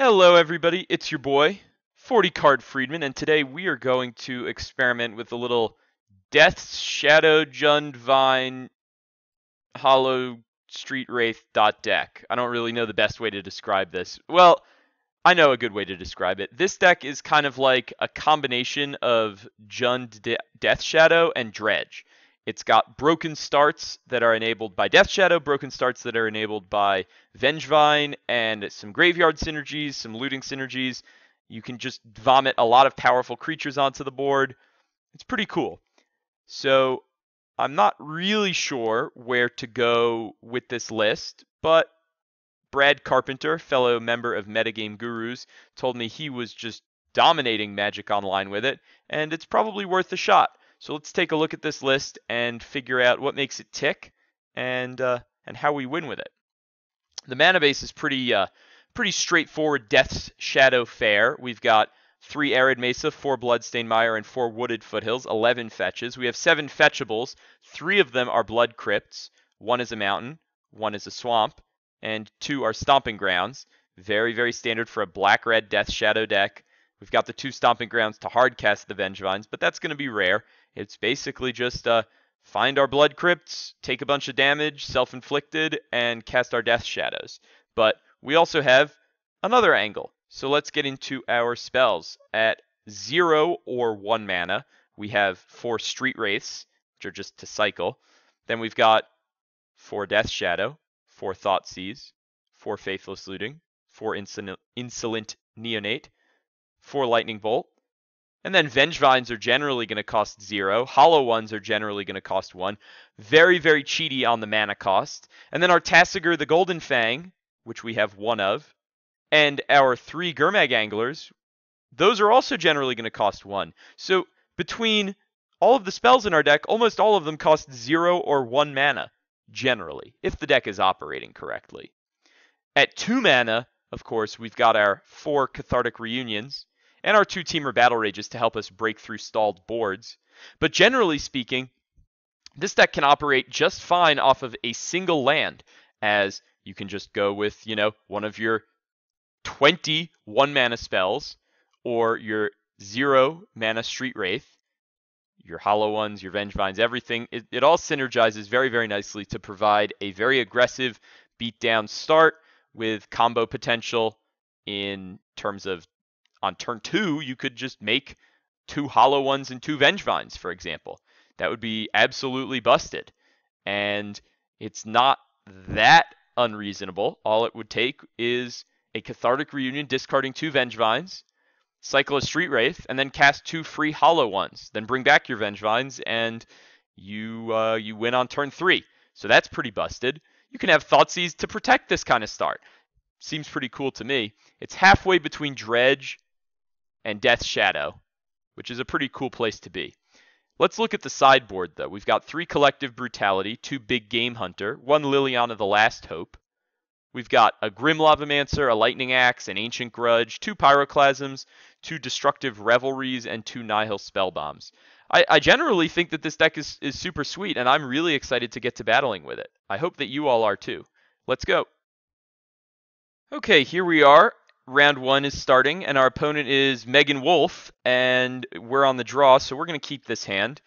Hello everybody, it's your boy, 40 card Friedman, and today we are going to experiment with a little Death's Shadow Jundvine Hollow Street Wraith deck. I don't really know the best way to describe this. Well, I know a good way to describe it. This deck is kind of like a combination of Death Shadow and Dredge. It's got broken starts that are enabled by Death Shadow, broken starts that are enabled by Vengevine, and some graveyard synergies, some looting synergies. You can just vomit a lot of powerful creatures onto the board. It's pretty cool. So I'm not really sure where to go with this list, but Brad Carpenter, fellow member of Metagame Gurus, told me he was just dominating Magic Online with it, and it's probably worth a shot. So let's take a look at this list and figure out what makes it tick and how we win with it. The mana base is pretty straightforward Death's Shadow fare. We've got 3 Arid Mesa, 4 Bloodstained Mire, and 4 Wooded Foothills, 11 fetches. We have 7 fetchables. 3 of them are Blood Crypts. 1 is a mountain, 1 is a swamp, and 2 are Stomping Grounds. Very, very standard for a black-red Death Shadow deck. We've got the 2 Stomping Grounds to hardcast the Vengevines, but that's going to be rare. It's basically just find our Blood Crypts, take a bunch of damage, self-inflicted, and cast our Death Shadows. But we also have another angle. So let's get into our spells. At 0 or 1 mana, we have 4 Street Wraiths, which are just to cycle. Then we've got 4 Death Shadow, 4 Thoughtseize, 4 Faithless Looting, 4 Insolent Neonate, 4 Lightning Bolt, and then Vengevines are generally going to cost 0. Hollow ones are generally going to cost 1. Very, very cheaty on the mana cost. And then our Tasigur the Golden Fang, which we have 1 of, and our 3 Gurmag Anglers, those are also generally going to cost 1. So between all of the spells in our deck, almost all of them cost 0 or 1 mana, generally, if the deck is operating correctly. At 2 mana, of course, we've got our 4 Cathartic Reunions, and our 2 Temur Battle Rages to help us break through stalled boards. But generally speaking, this deck can operate just fine off of a single land, as you can just go with, one of your 20 1-mana spells, or your 0-mana Street Wraith, your Hollow ones, your Vengevines, everything. It all synergizes very, very nicely to provide a very aggressive beatdown start with combo potential in terms of on turn 2, you could just make 2 Hollow ones and 2 Vengevines, for example. That would be absolutely busted. And it's not that unreasonable. All it would take is a Cathartic Reunion discarding 2 Vengevines, cycle a Street Wraith, and then cast 2 free Hollow ones. Then bring back your Vengevines, and you win on turn 3. So that's pretty busted. You can have Thoughtseize to protect this kind of start. Seems pretty cool to me. It's halfway between Dredge and Death Shadow, which is a pretty cool place to be. Let's look at the sideboard, though. We've got 3 Collective Brutality, 2 Big Game Hunter, 1 Liliana the Last Hope. We've got a Grim Lavamancer, a Lightning Axe, an Ancient Grudge, 2 Pyroclasms, 2 Destructive Revelries, and 2 Nihil Spellbombs. I generally think that this deck is super sweet, and I'm really excited to get to battling with it. I hope that you all are too. Let's go. Okay, here we are. Round 1 is starting, and our opponent is Megan Wolf, and we're on the draw, so we're going to keep this hand,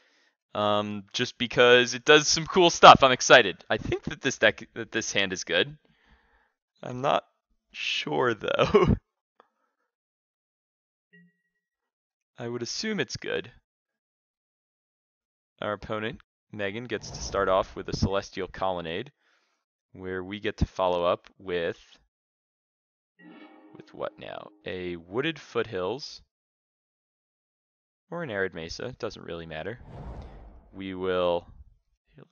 just because it does some cool stuff. I'm excited. I think that this hand is good. I'm not sure, though. I would assume it's good. Our opponent, Megan, gets to start off with a Celestial Colonnade, where we get to follow up with what now? A Wooded Foothills, or an Arid Mesa, it doesn't really matter. We will,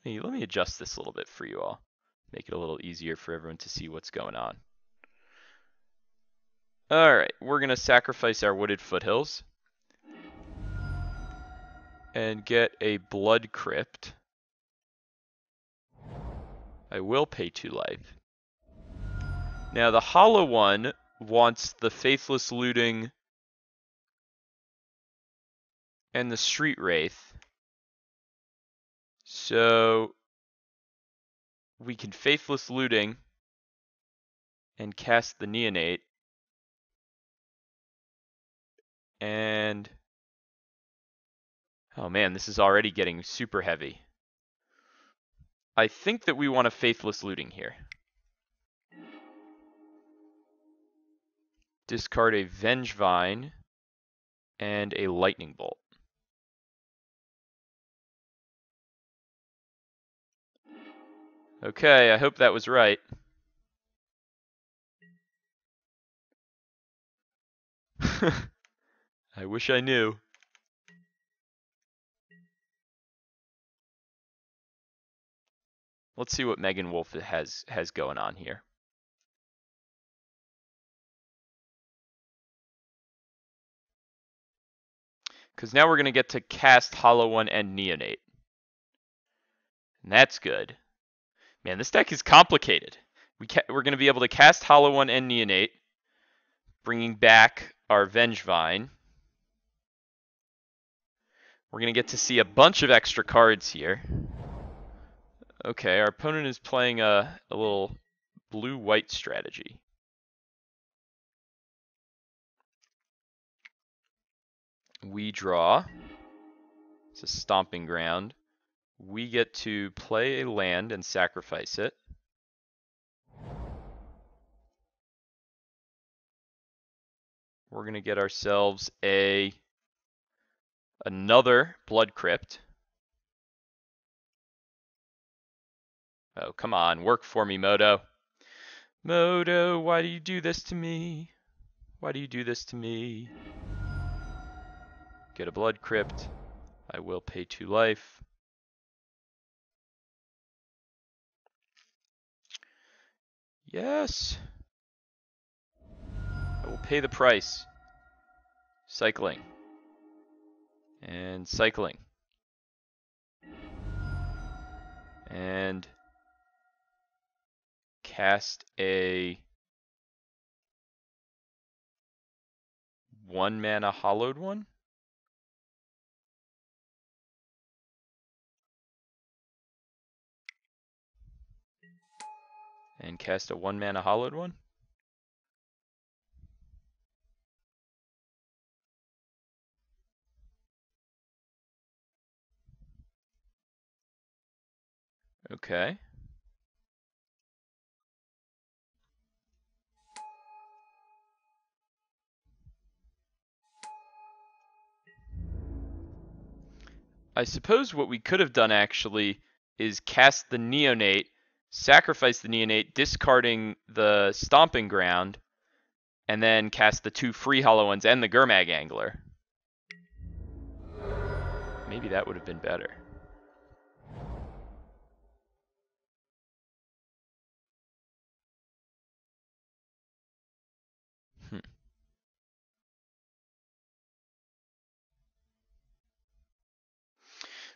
let me adjust this a little bit for you all, make it a little easier for everyone to see what's going on. Alright, we're going to sacrifice our Wooded Foothills and get a Blood Crypt. I will pay 2 life. Now the Hollow one wants the Faithless Looting and the Street Wraith. So we can Faithless Looting and cast the Neonate And oh man, this is already getting super heavy. I think that we want a Faithless Looting here. Discard a Vengevine and a Lightning Bolt. Okay, I hope that was right. I wish I knew. Let's see what Megan Wolf has going on here. Because now we're going to get to cast Hollow One and Neonate. And that's good. Man, this deck is complicated. We're going to be able to cast Hollow One and Neonate, bringing back our Vengevine. We're going to get to see a bunch of extra cards here. Okay, our opponent is playing a little blue-white strategy. We draw. It's a Stomping Ground. We get to play a land and sacrifice it. We're going to get ourselves another Blood Crypt. Oh, come on, work for me, Moto. Moto, why do you do this to me? Why do you do this to me? Get a Blood Crypt. I will pay 2 life. Yes. I will pay the price. Cycling. And cycling. And cast a 1-mana Hollowed One. And cast a 1-mana Hollowed One. Okay. I suppose what we could have done actually is cast the Neonate, sacrifice the Neonate, discarding the Stomping Ground, and then cast the 2 free Hollow Ones and the Gurmag Angler. Maybe that would have been better.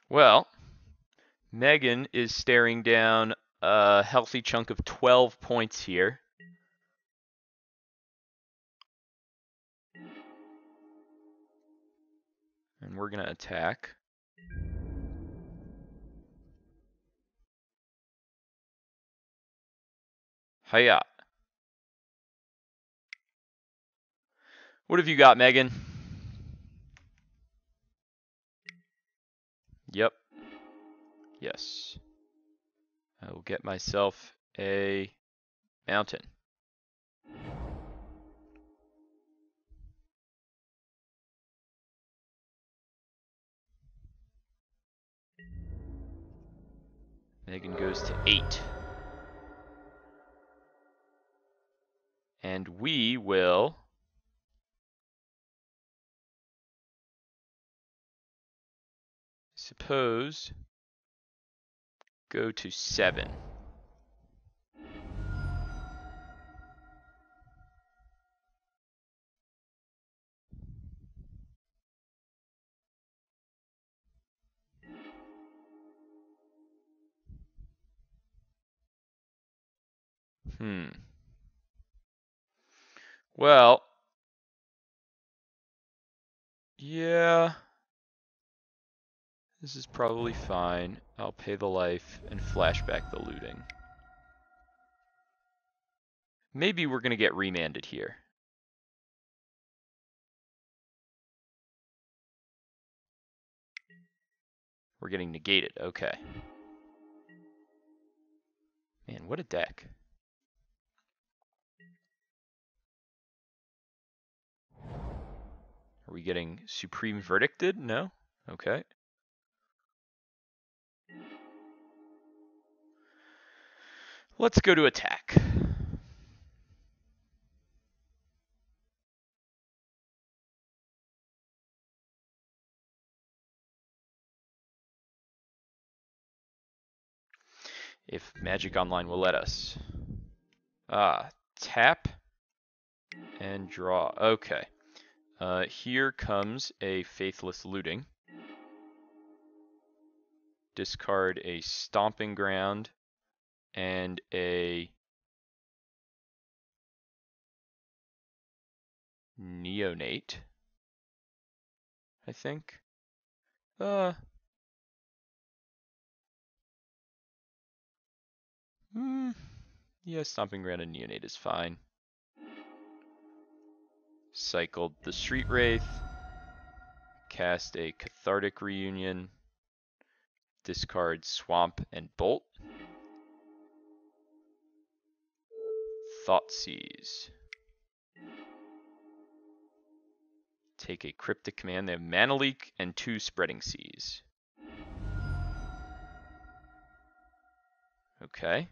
Well, Megan is staring down a healthy chunk of 12 points here. And we're going to attack. Hiya. What have you got, Megan? Yep. Yes. I will get myself a mountain. Megan goes to 8. And we will suppose go to 7. Well, yeah, this is probably fine. I'll pay the life and flashback the looting. Maybe we're going to get remanded here. We're getting negated. Okay. Man, what a deck. Are we getting Supreme Verdicted? No? Okay. Let's go to attack. If Magic Online will let us. Tap and draw. Okay. Here comes a Faithless Looting. Discard a Stomping Ground and a Neonate, I think. Yeah, Stomping Ground and Neonate is fine. Cycled the Street Wraith. Cast a Cathartic Reunion. Discard Swamp and Bolt. Thoughtseize. Take a Cryptic Command. They have Mana Leak and 2 Spreading Seas. Okay.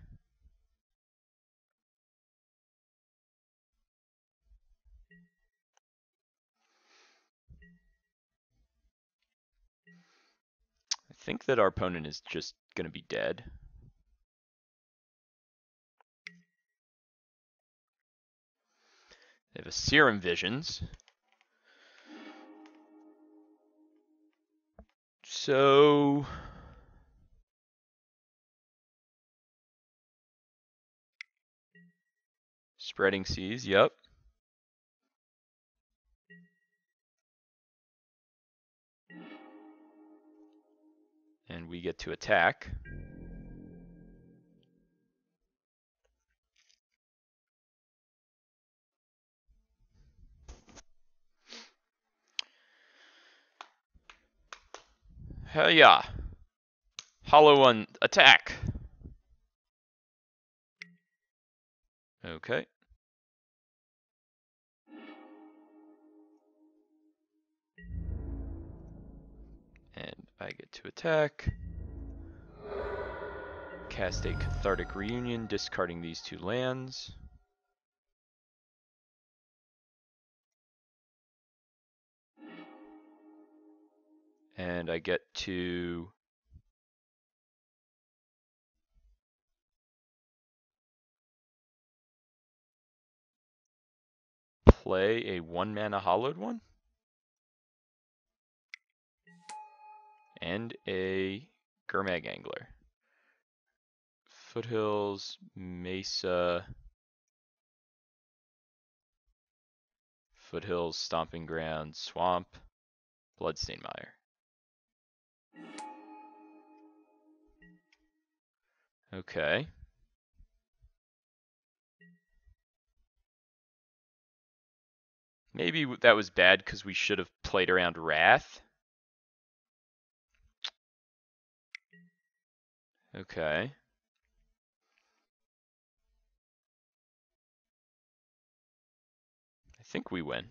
I think that our opponent is just going to be dead. They have a Serum Visions. So Spreading Seas, yep. And we get to attack. Hell yeah. Hollow One, attack. Okay. And I get to attack. Cast a Cathartic Reunion, discarding these 2 lands. And I get to play a 1-mana Hollowed One. And a Gurmag Angler. Foothills, Mesa, Foothills, Stomping Ground, Swamp, Bloodstained Mire. Okay. Maybe that was bad because we should have played around Wrath. Okay. I think we win.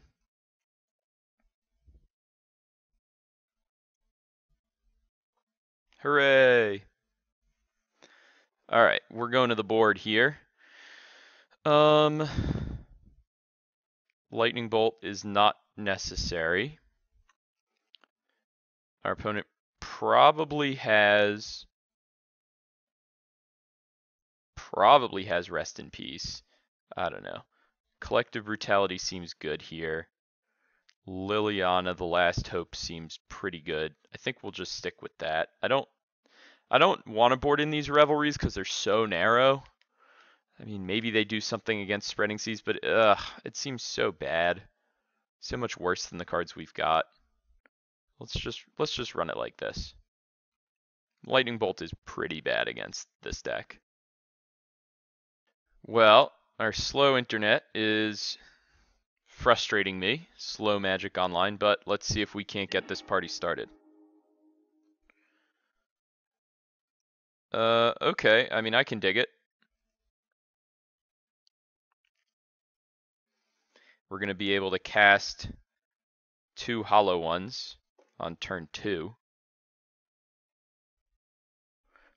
Hooray! Alright, we're going to the board here. Lightning Bolt is not necessary. Our opponent probably has Rest in Peace. I don't know. Collective Brutality seems good here. Liliana, the Last Hope, seems pretty good. I think we'll just stick with that. I don't want to board in these Revelries because they're so narrow. I mean, maybe they do something against Spreading Seas, but it seems so bad. So much worse than the cards we've got. Let's just run it like this. Lightning Bolt is pretty bad against this deck. Well, our slow internet is frustrating me. Slow Magic Online, but let's see if we can't get this party started. Okay. I mean, I can dig it. We're going to be able to cast 2 hollow ones on turn 2.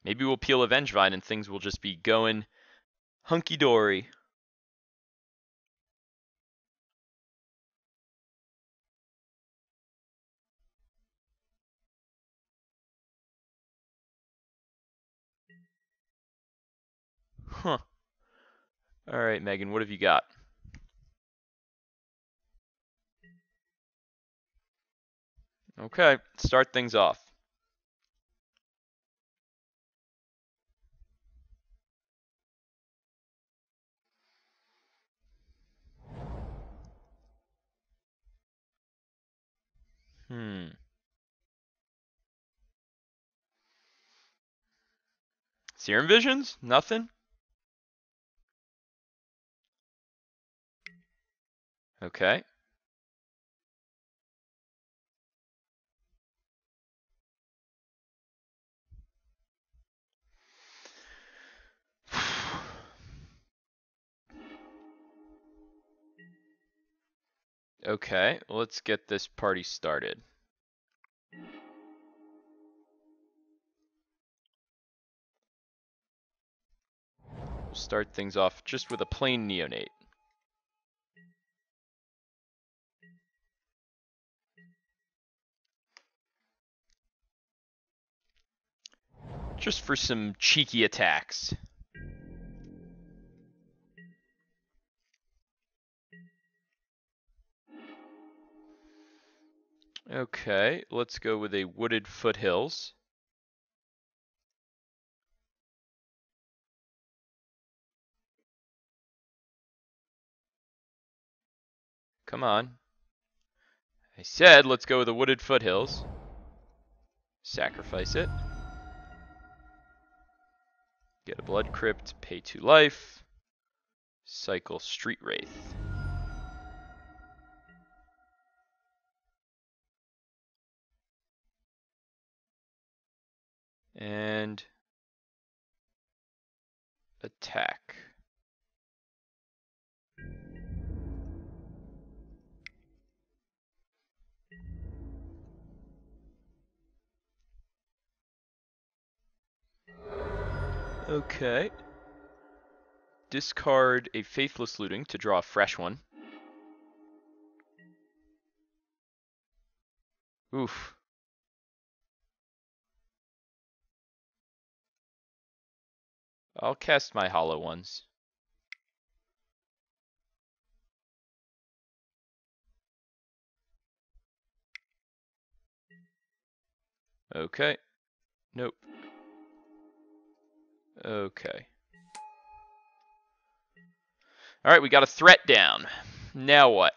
Maybe we'll peel a Vengevine and things will just be going hunky-dory. Huh. Alright, Megan, what have you got? Okay, start things off. Serum Visions? Nothing? Okay. Okay, let's get this party started. We'll start things off just with a plain Neonate. Just for some cheeky attacks. Okay, let's go with a Wooded Foothills. Come on. I said let's go with the Wooded Foothills. Sacrifice it. Get a Blood Crypt, pay 2 life. Cycle Street Wraith. And attack. Okay. Discard a Faithless Looting to draw a fresh one. Oof. I'll cast my hollow ones. Okay. Nope. Okay. Alright, we got a threat down. Now what?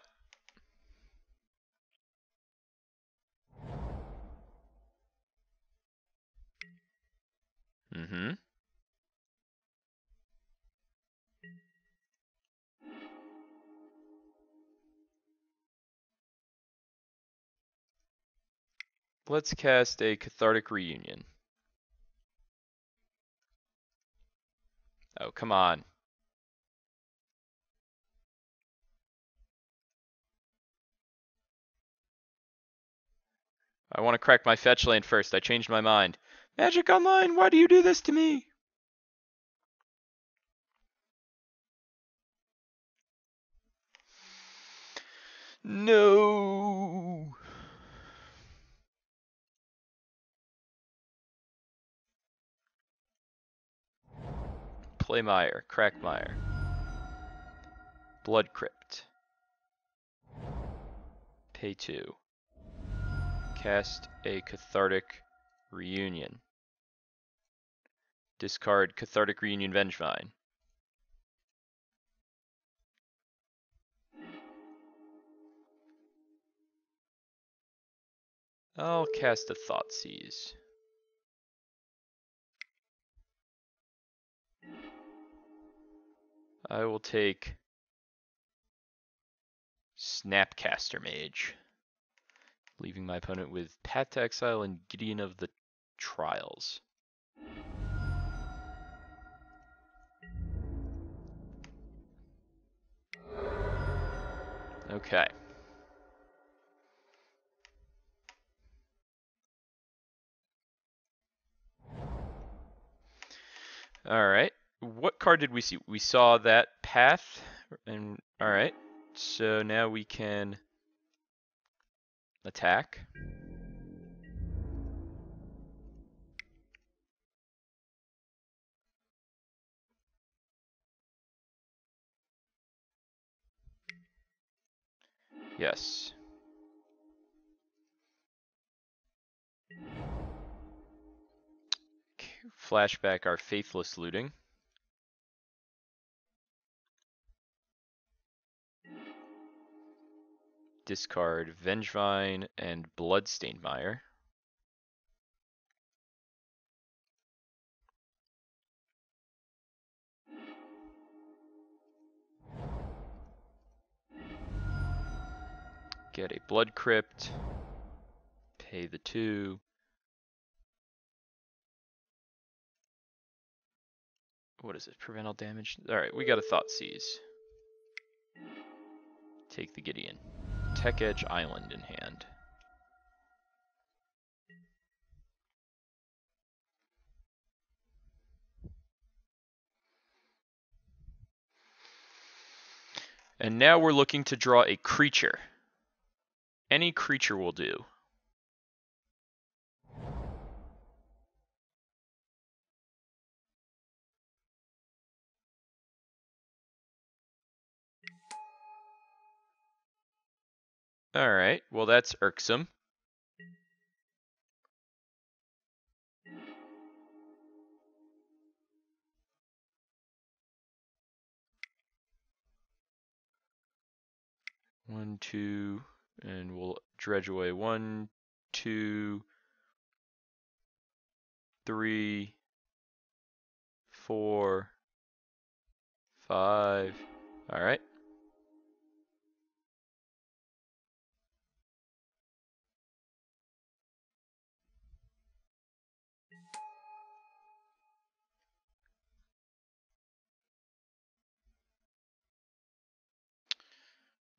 Mm-hmm. Let's cast a Cathartic Reunion. Oh, come on. I want to crack my fetch land first. I changed my mind. Magic Online, why do you do this to me? No. Play Mire, crack Mire. Blood Crypt. Pay 2. Cast a Cathartic Reunion. Discard Cathartic Reunion Vengevine. I'll cast a Thoughtseize. I will take Snapcaster Mage, leaving my opponent with Path to Exile and Gideon of the Trials. Okay. All right. What card did we see? We saw that path, and all right. So now we can attack. Yes. Flashback our faithless looting. Discard Vengevine and Bloodstained Mire. Get a Blood Crypt. Pay the 2. What is it? Prevent all damage? Alright, we got a Thought Seize. Take the Gideon. Tech Edge Island in hand. And now we're looking to draw a creature. Any creature will do. Alright, well that's irksome. One, two, and we'll dredge away 1, 2, 3, 4, 5. Alright.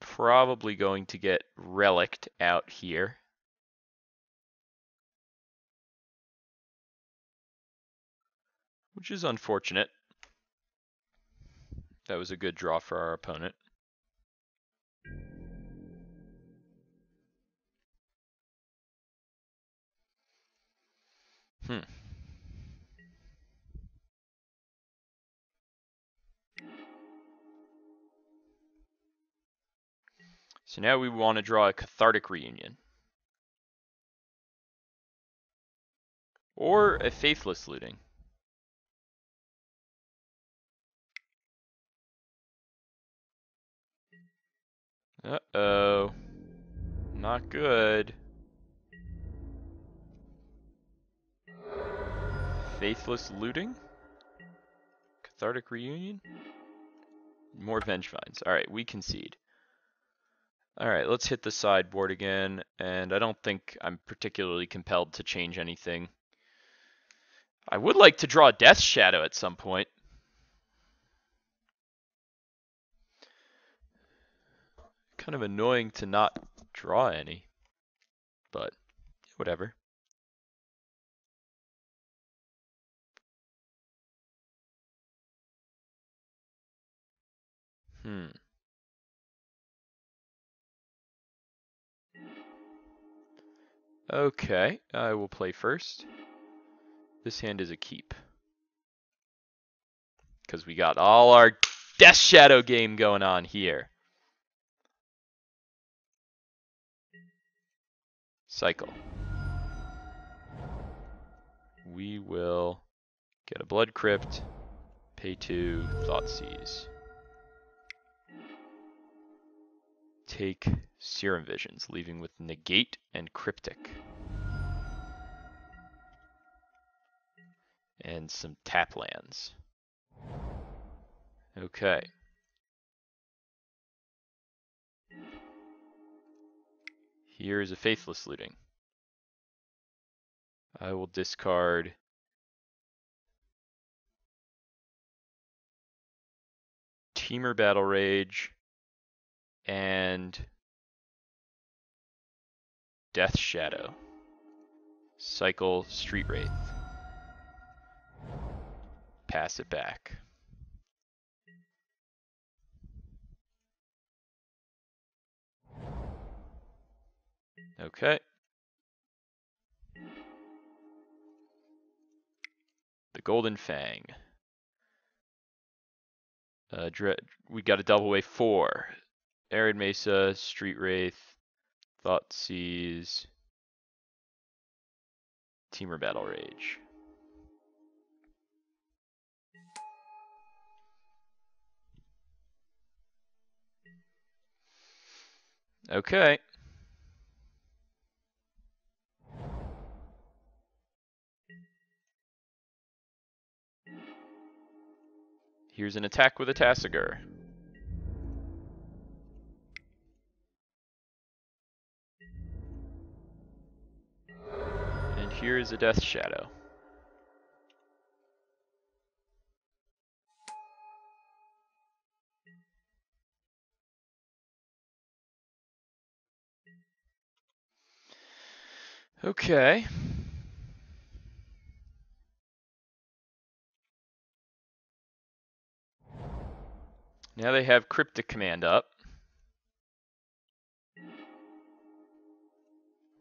Probably going to get relicked out here. Which is unfortunate. That was a good draw for our opponent. So now we want to draw a Cathartic Reunion. Or a Faithless Looting. Uh-oh. Not good. Faithless Looting? Cathartic Reunion? More Vengevines. Alright, we concede. Alright, let's hit the sideboard again, and I don't think I'm particularly compelled to change anything. I would like to draw Death Shadow at some point. Kind of annoying to not draw any, but whatever. Okay, I will play first. This hand is a keep. Because we got all our Death Shadow game going on here. Cycle. We will get a Blood Crypt, pay 2, Thought Seize. Take Serum Visions, leaving with Negate and Cryptic. And some tap lands. Okay. Here is a Faithless Looting. I will discard Temur Battle Rage and Death Shadow. Cycle Street Wraith. Pass it back. Okay. The Golden Fang. We got a double wave 4. Arid Mesa, Street Wraith, Thoughtseize, Teamer Battle Rage. Okay. Here's an attack with a Tasigur. And here is a Death Shadow. Okay. Now they have Cryptic Command up.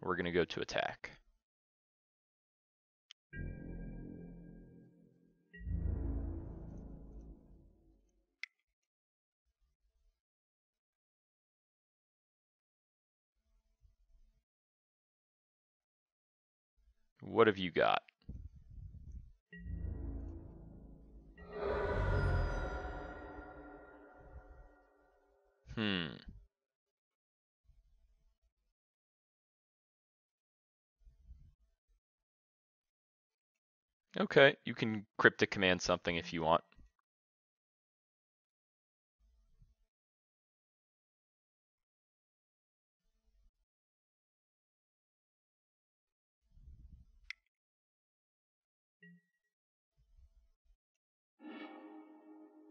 We're going to go to attack. What have you got? Okay, you can Cryptic Command something if you want.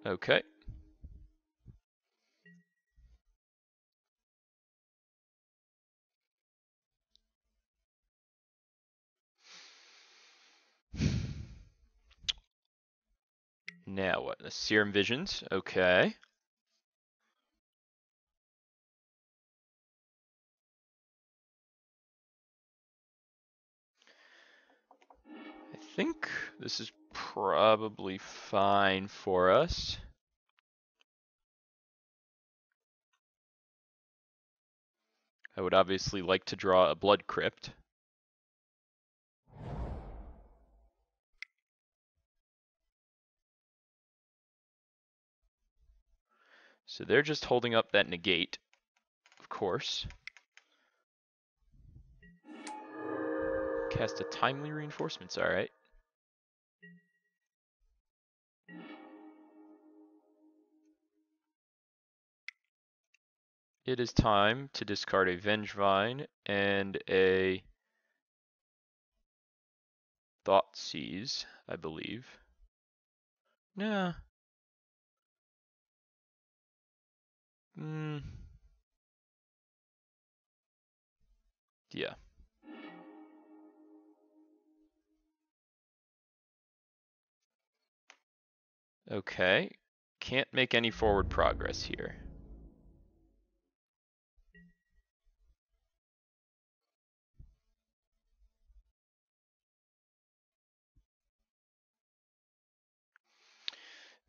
Okay. Now what? The Serum Visions. Okay. I think this is probably fine for us. I would obviously like to draw a Blood Crypt. So they're just holding up that negate, of course. Cast a Timely Reinforcements, alright. It is time to discard a Vengevine and a Thoughtseize, I believe. Nah. Yeah. Okay. Can't make any forward progress here.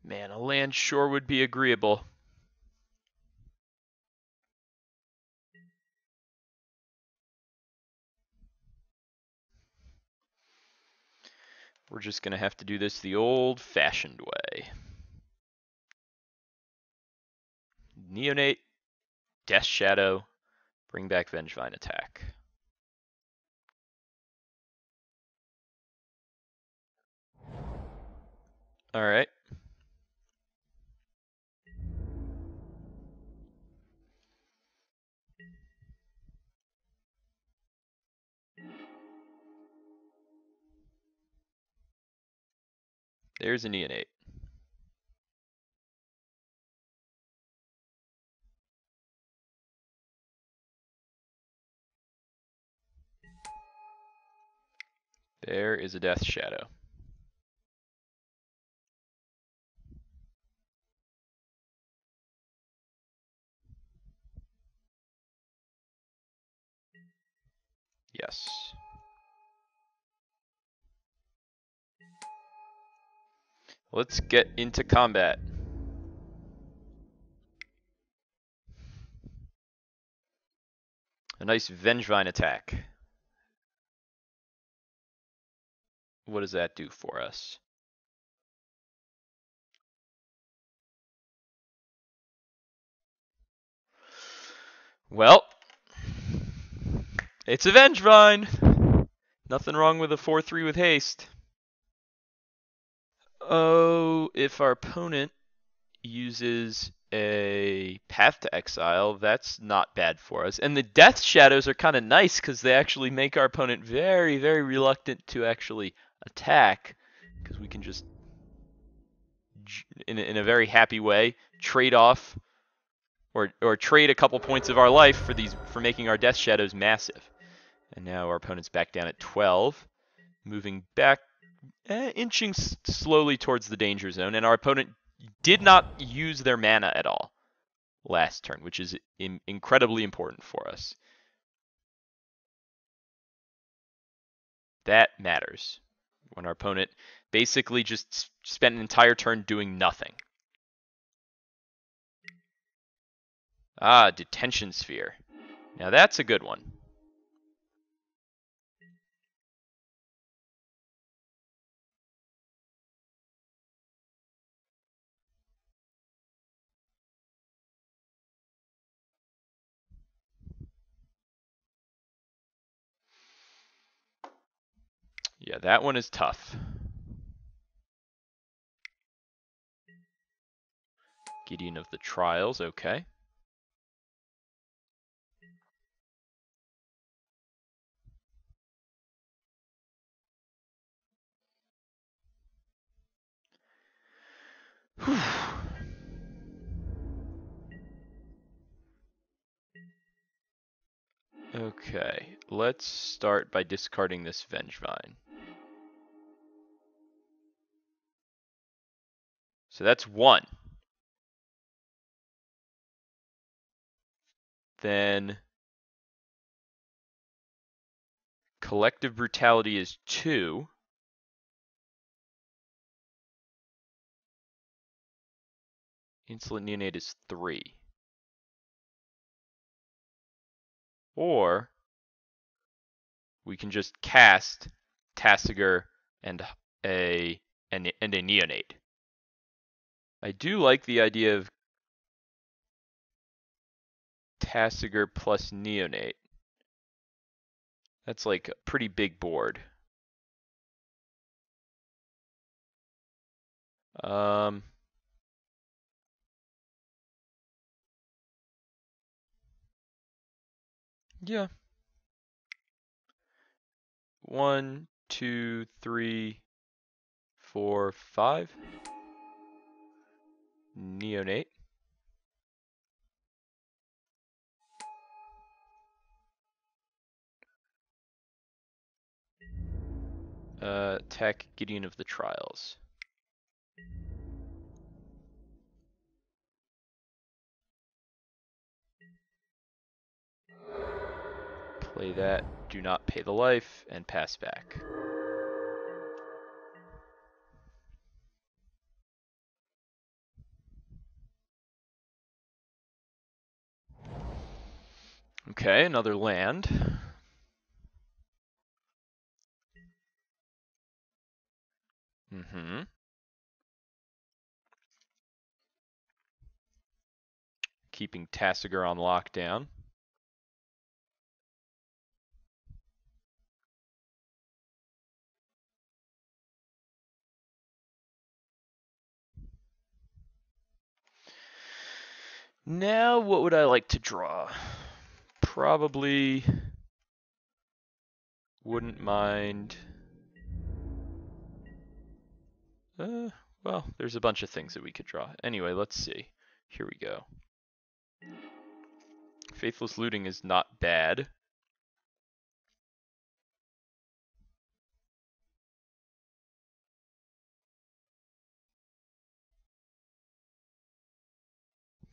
Man, a land sure would be agreeable. We're just going to have to do this the old-fashioned way. Neonate, Death Shadow, bring back Vengevine attack. Alright. There's a Neonate. There is a Death Shadow. Yes. Let's get into combat. A nice Vengevine attack. What does that do for us? Well, it's a Vengevine. Nothing wrong with a 4/3 with haste. Oh, if our opponent uses a Path to Exile, that's not bad for us. And the Death Shadows are kind of nice because they actually make our opponent very, very reluctant to actually attack, because we can just, in a very happy way, trade off or trade a couple points of our life for making our Death Shadows massive. And now our opponent's back down at 12, moving back, inching slowly towards the danger zone, and our opponent did not use their mana at all last turn, which is incredibly important for us. That matters. When our opponent basically just spent an entire turn doing nothing. Ah, Detention Sphere. Now that's a good one. Yeah, that one is tough. Gideon of the Trials, okay. Whew. Okay, let's start by discarding this Vengevine. So that's one. Then Collective Brutality is 2. Insolent Neonate is 3. Or we can just cast Tasigur and a Neonate. I do like the idea of Tasigur plus Neonate. That's like a pretty big board. Yeah. 1, 2, 3, 4, 5. Neonate. Attack Gideon of the Trials. Play that, do not pay the life, and pass back. Okay, another land. Keeping Tasigur on lockdown. Now, what would I like to draw? Probably wouldn't mind. Well, there's a bunch of things that we could draw. Anyway, let's see. Here we go. Faithless Looting is not bad.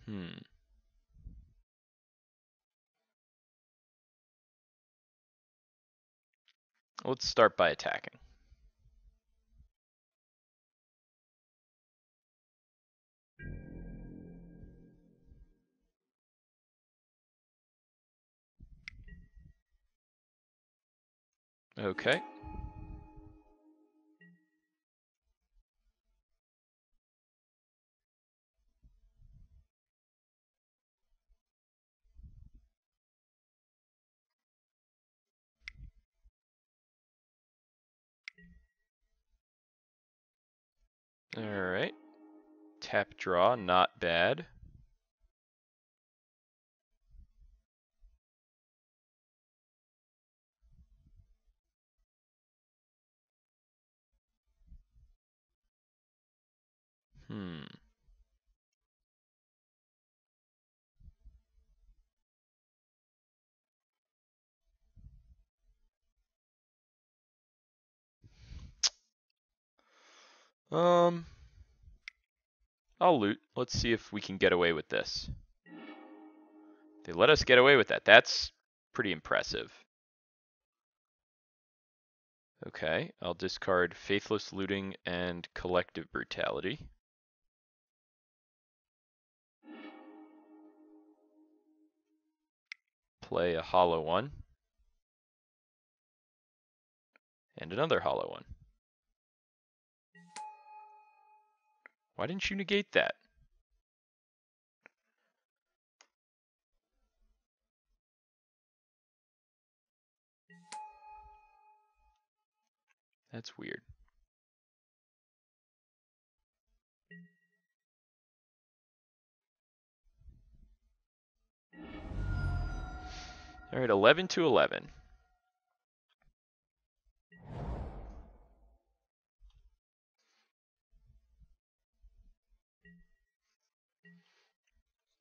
Hmm. Let's start by attacking. Okay. Alright. Tap draw, not bad. Hmm. I'll loot. Let's see if we can get away with this. They let us get away with that. That's pretty impressive. Okay, I'll discard Faithless Looting and Collective Brutality. Play a hollow one. And another hollow one. Why didn't you negate that? That's weird. Alright, 11 to 11.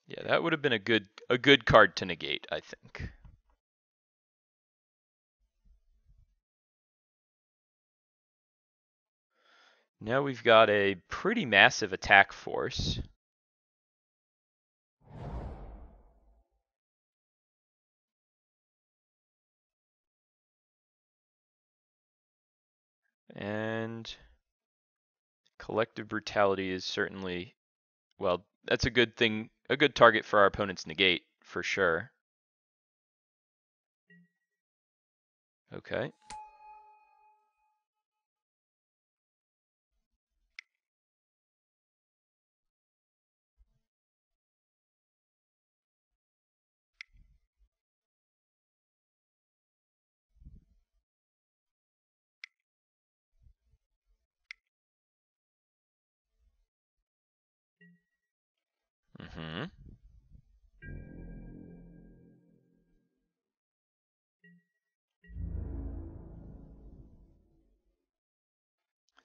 Yeah, that would have been a good card to negate, I think. Now we've got a pretty massive attack force. And Collective Brutality is certainly, well, that's a good thing, a good target for our opponent's negate, for sure. Okay. Mm-hmm.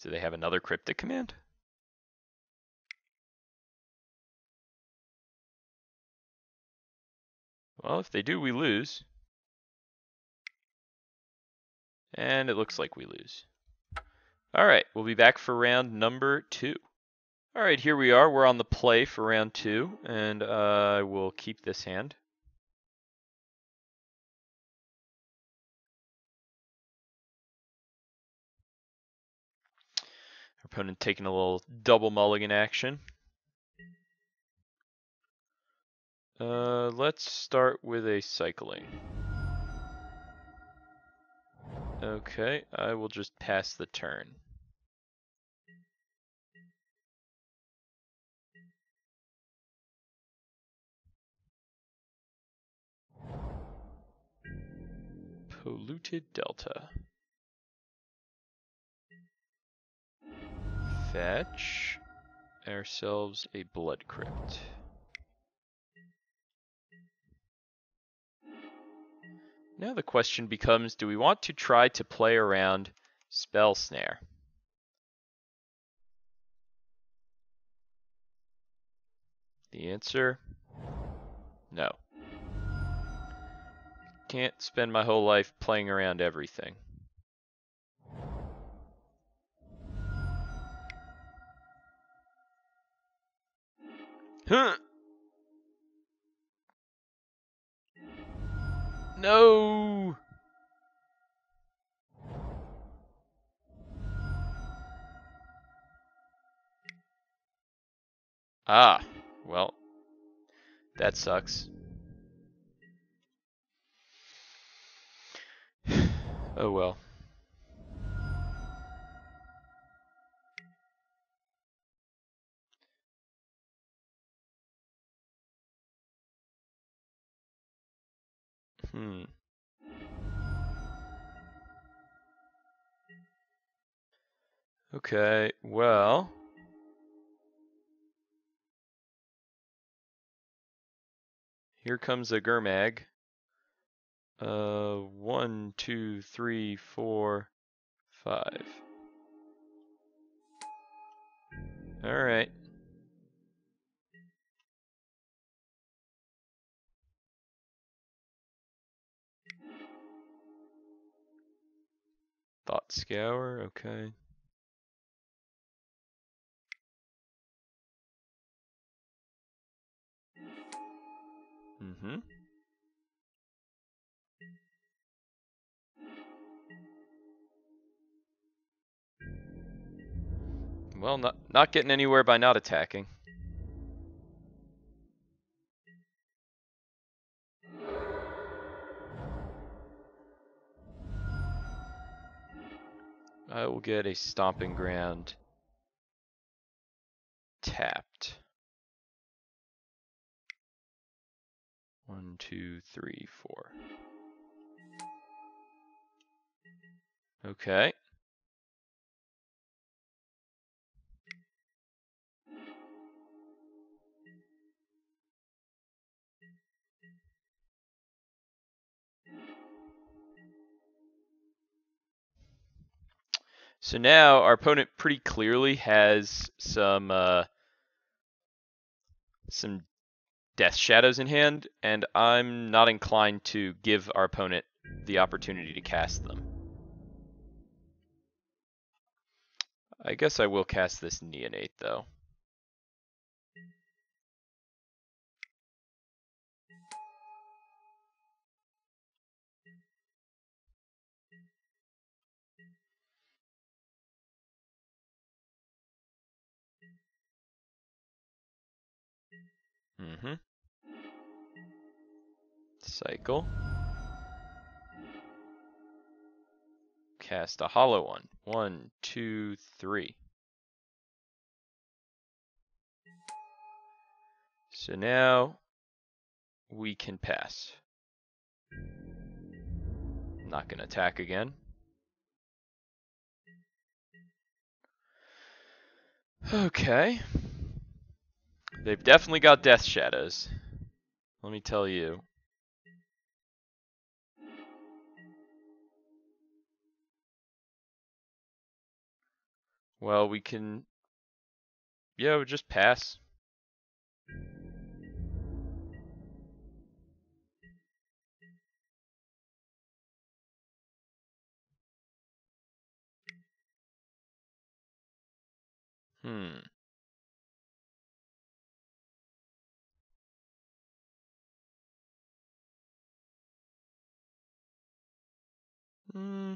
Do they have another cryptic command? Well, if they do, we lose. And it looks like we lose. Alright, we'll be back for round number 2. Alright, here we are. We're on the play for round 2, and I will keep this hand. Our opponent taking a little double mulligan action. Let's start with a cycling. Okay, I will just pass the turn. Polluted Delta. Fetch ourselves a Blood Crypt. Now the question becomes, do we want to try to play around Spell Snare? The answer, no. Can't spend my whole life playing around everything. Huh. No! Ah, well, that sucks. Oh well. Hmm. Okay, well. Here comes a Gurmag. 1, 2, 3, 4, 5. Alright. Thought Scour, okay. Mm-hmm. Well, not getting anywhere by not attacking. I will get a Stomping Ground tapped. 1, 2, 3, 4. Okay. So now our opponent pretty clearly has some Death Shadows in hand, and I'm not inclined to give our opponent the opportunity to cast them. I guess I will cast this Neonate though. Mm-hmm. Cycle. Cast a hollow one. 1, 2, 3. So now we can pass. Not gonna attack again. Okay. They've definitely got Death Shadows. Let me tell you. Well, we can... Yeah, we'll just pass. Hmm. Hmm.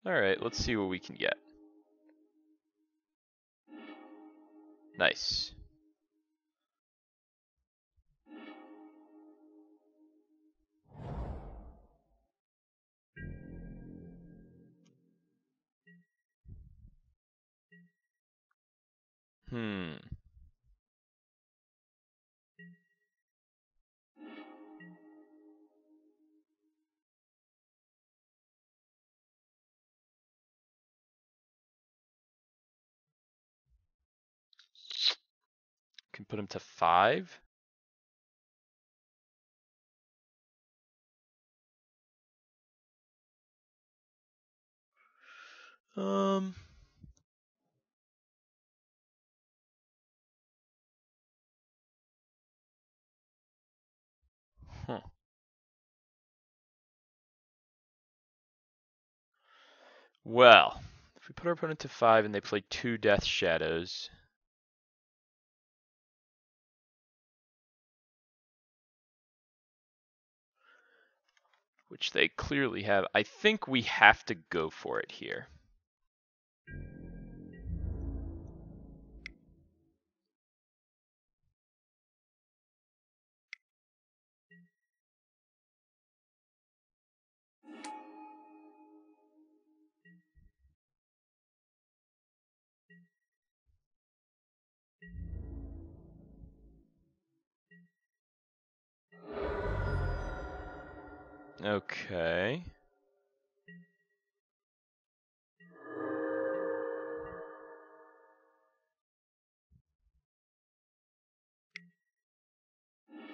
Alright, let's see what we can get. Nice. Hmm. Can put him to 5. Um. Huh. Well, if we put our opponent to 5 and they play 2 Death Shadows, which they clearly have. I think we have to go for it here. Okay.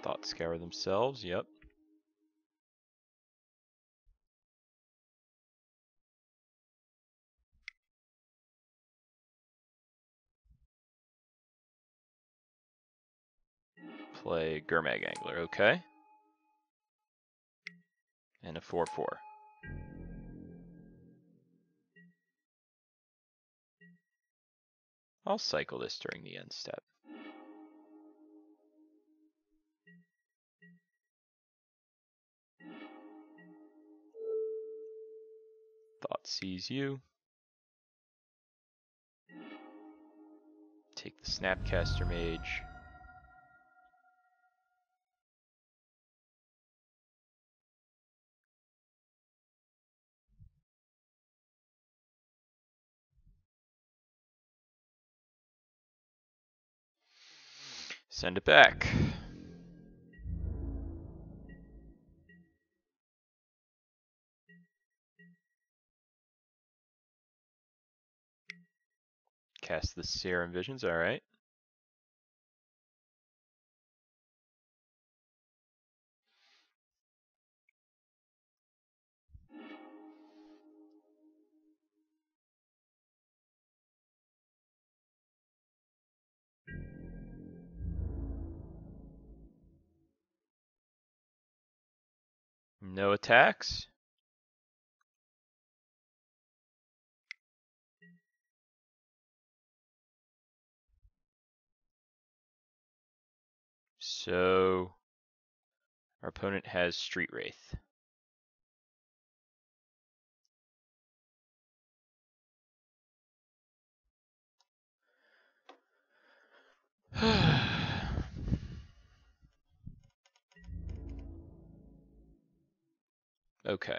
Thought scour themselves, yep. Play Gurmag Angler, okay. And a 4/4. I'll cycle this during the end step. Thought sees you. Take the Snapcaster Mage. Send it back. Cast the Serum Visions, alright. No attacks. So our opponent has Street Wraith. Okay.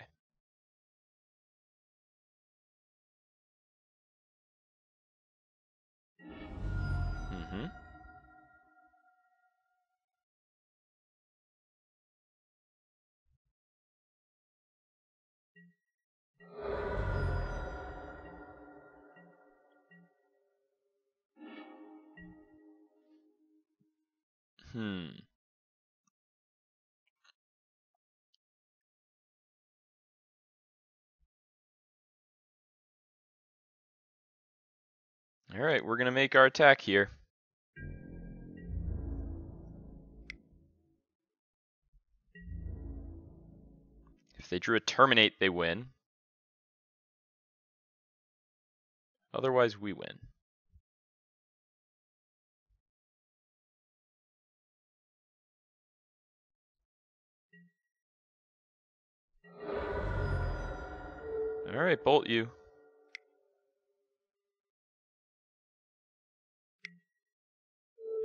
Mm-hmm. Alright, we're gonna make our attack here. If they drew a Terminate, they win. Otherwise, we win. Alright, bolt you.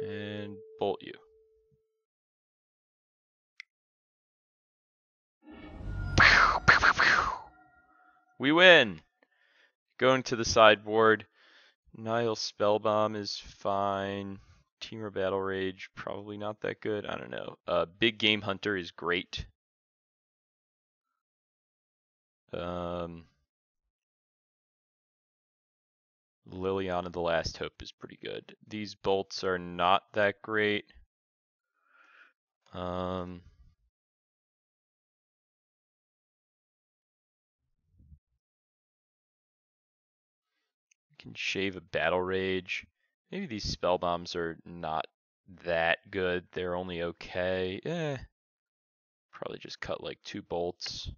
And bolt you. We win! Going to the sideboard. Nile Spellbomb is fine. Temur Battle Rage, probably not that good. I don't know. Big Game Hunter is great. Liliana the Last Hope is pretty good. These bolts are not that great. Can shave a Battle Rage. Maybe these Spell Bombs are not that good. They're only okay. Probably just cut like 2 bolts.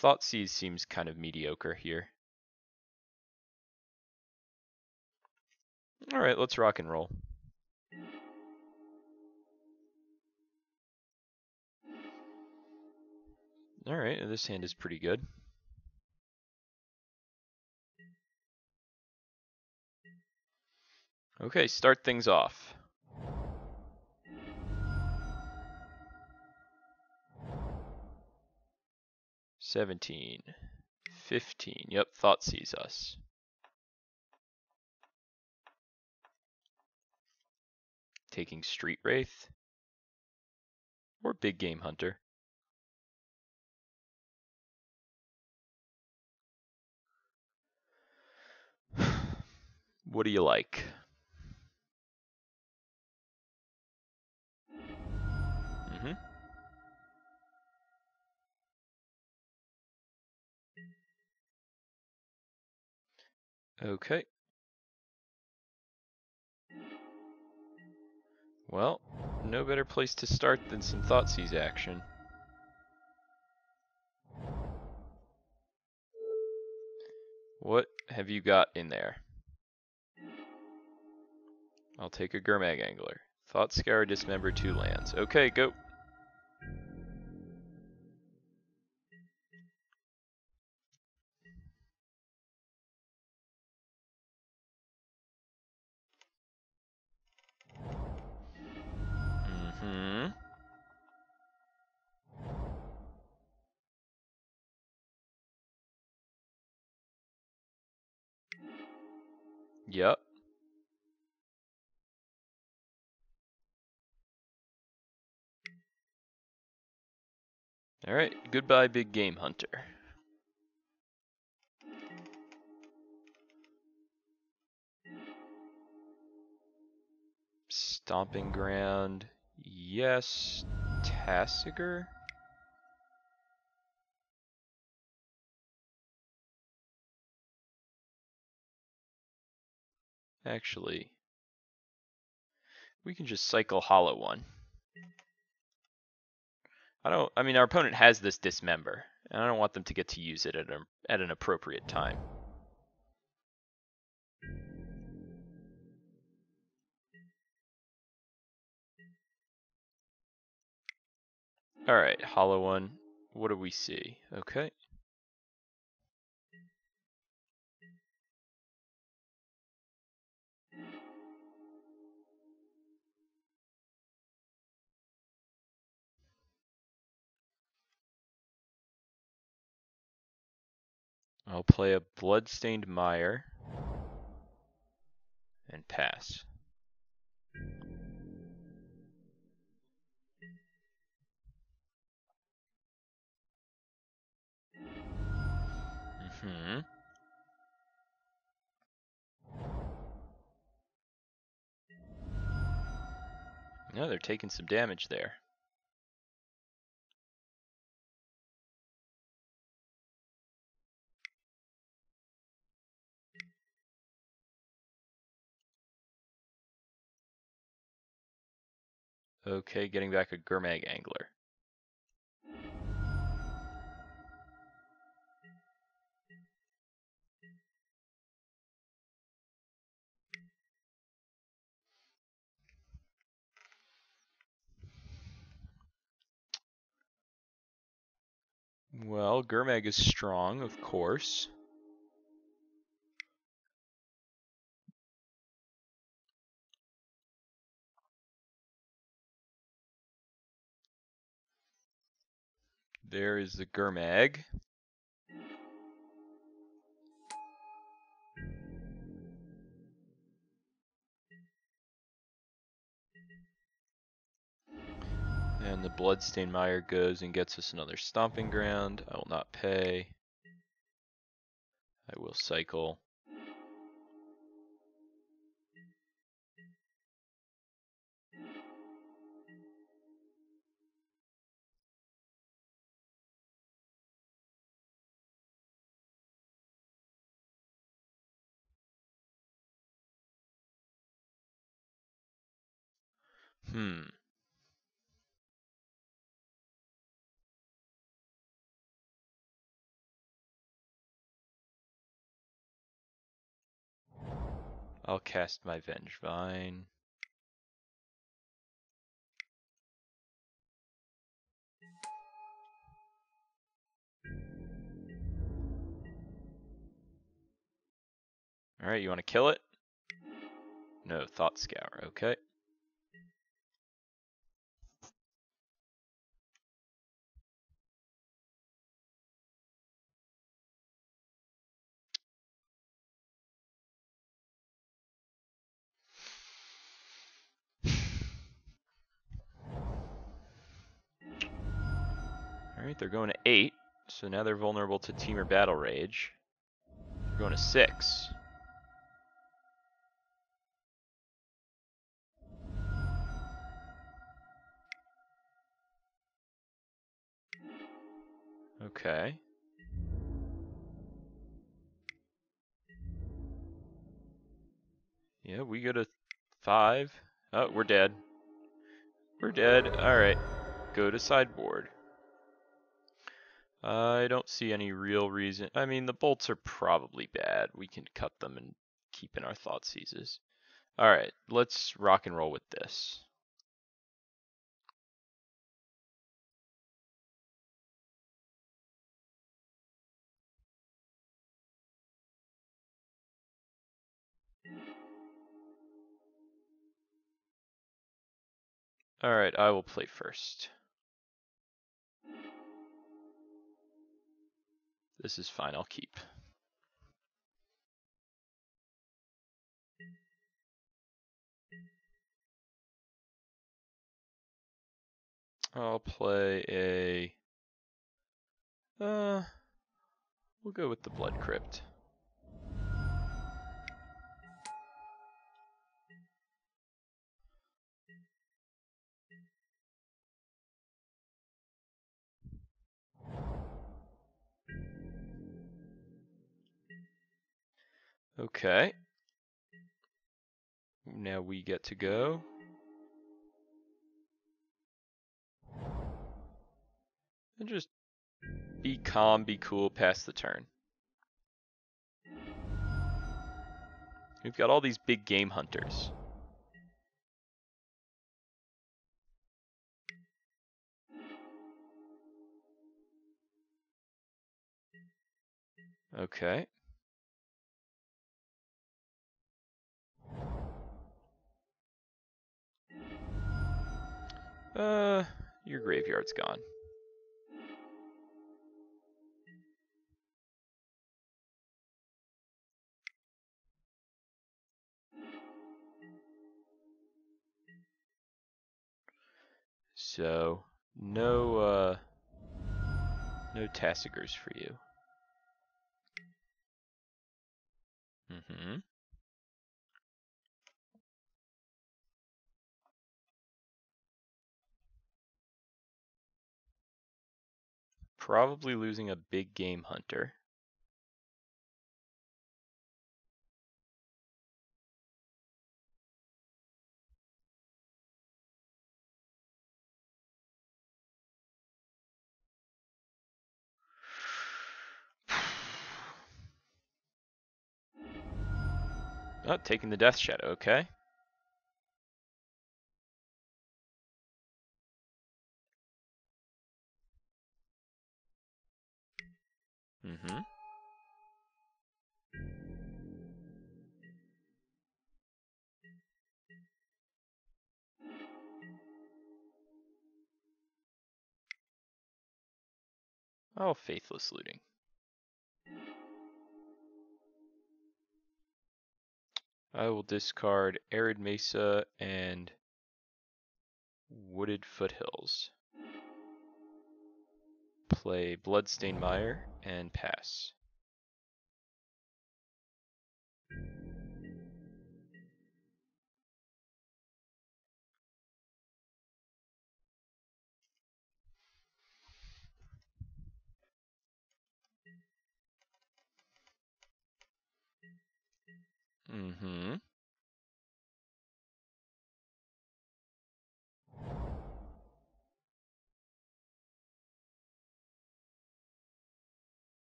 Thoughtseize seems kind of mediocre here. Alright, let's rock and roll. Alright, this hand is pretty good. Okay, start things off. $17, $15. Yep, Thought sees us. Taking Street Wraith or Big Game Hunter. What do you like? Okay. Well, no better place to start than some Thoughtseize action. What have you got in there? I'll take a Gurmag Angler. Thought Scour, dismember 2 lands. Okay, go. Yep. Alright, goodbye Big Game Hunter. Stomping Ground, yes. Tassiger? Actually, we can just cycle Hollow One. I mean, our opponent has this Dismember, and I don't want them to get to use it at an appropriate time. Alright, Hollow One. What do we see? Okay. I'll play a Bloodstained Mire and pass. No, they're taking some damage there. Okay, getting back a Gurmag Angler. Well, Gurmag is strong, of course. There is the Gurmag. And the Bloodstained Mire goes and gets us another Stomping Ground. I will not pay. I will cycle. I'll cast my Vengevine. Alright, you want to kill it? No, Thought Scour, okay. Alright, they're going to 8, so now they're vulnerable to Temur Battle Rage. They're going to 6. Okay. Yeah, we go to 5. Oh, we're dead. We're dead. Alright. Go to sideboard. I don't see any real reason. I mean, the bolts are probably bad. We can cut them and keep in our Thought Seizes. Alright, let's rock and roll with this. Alright, I will play first. This is fine, I'll keep. I'll play a... we'll go with the Blood Crypt. Okay. Now we get to go. And just be calm, be cool, pass the turn. We've got all these big game hunters. Okay. Your graveyard's gone. So, no Tassigers for you. Probably losing a big game hunter. Oh, taking the Death Shadow, okay. Oh, Faithless Looting. I will discard Arid Mesa and Wooded Foothills. Play Bloodstained Mire and pass.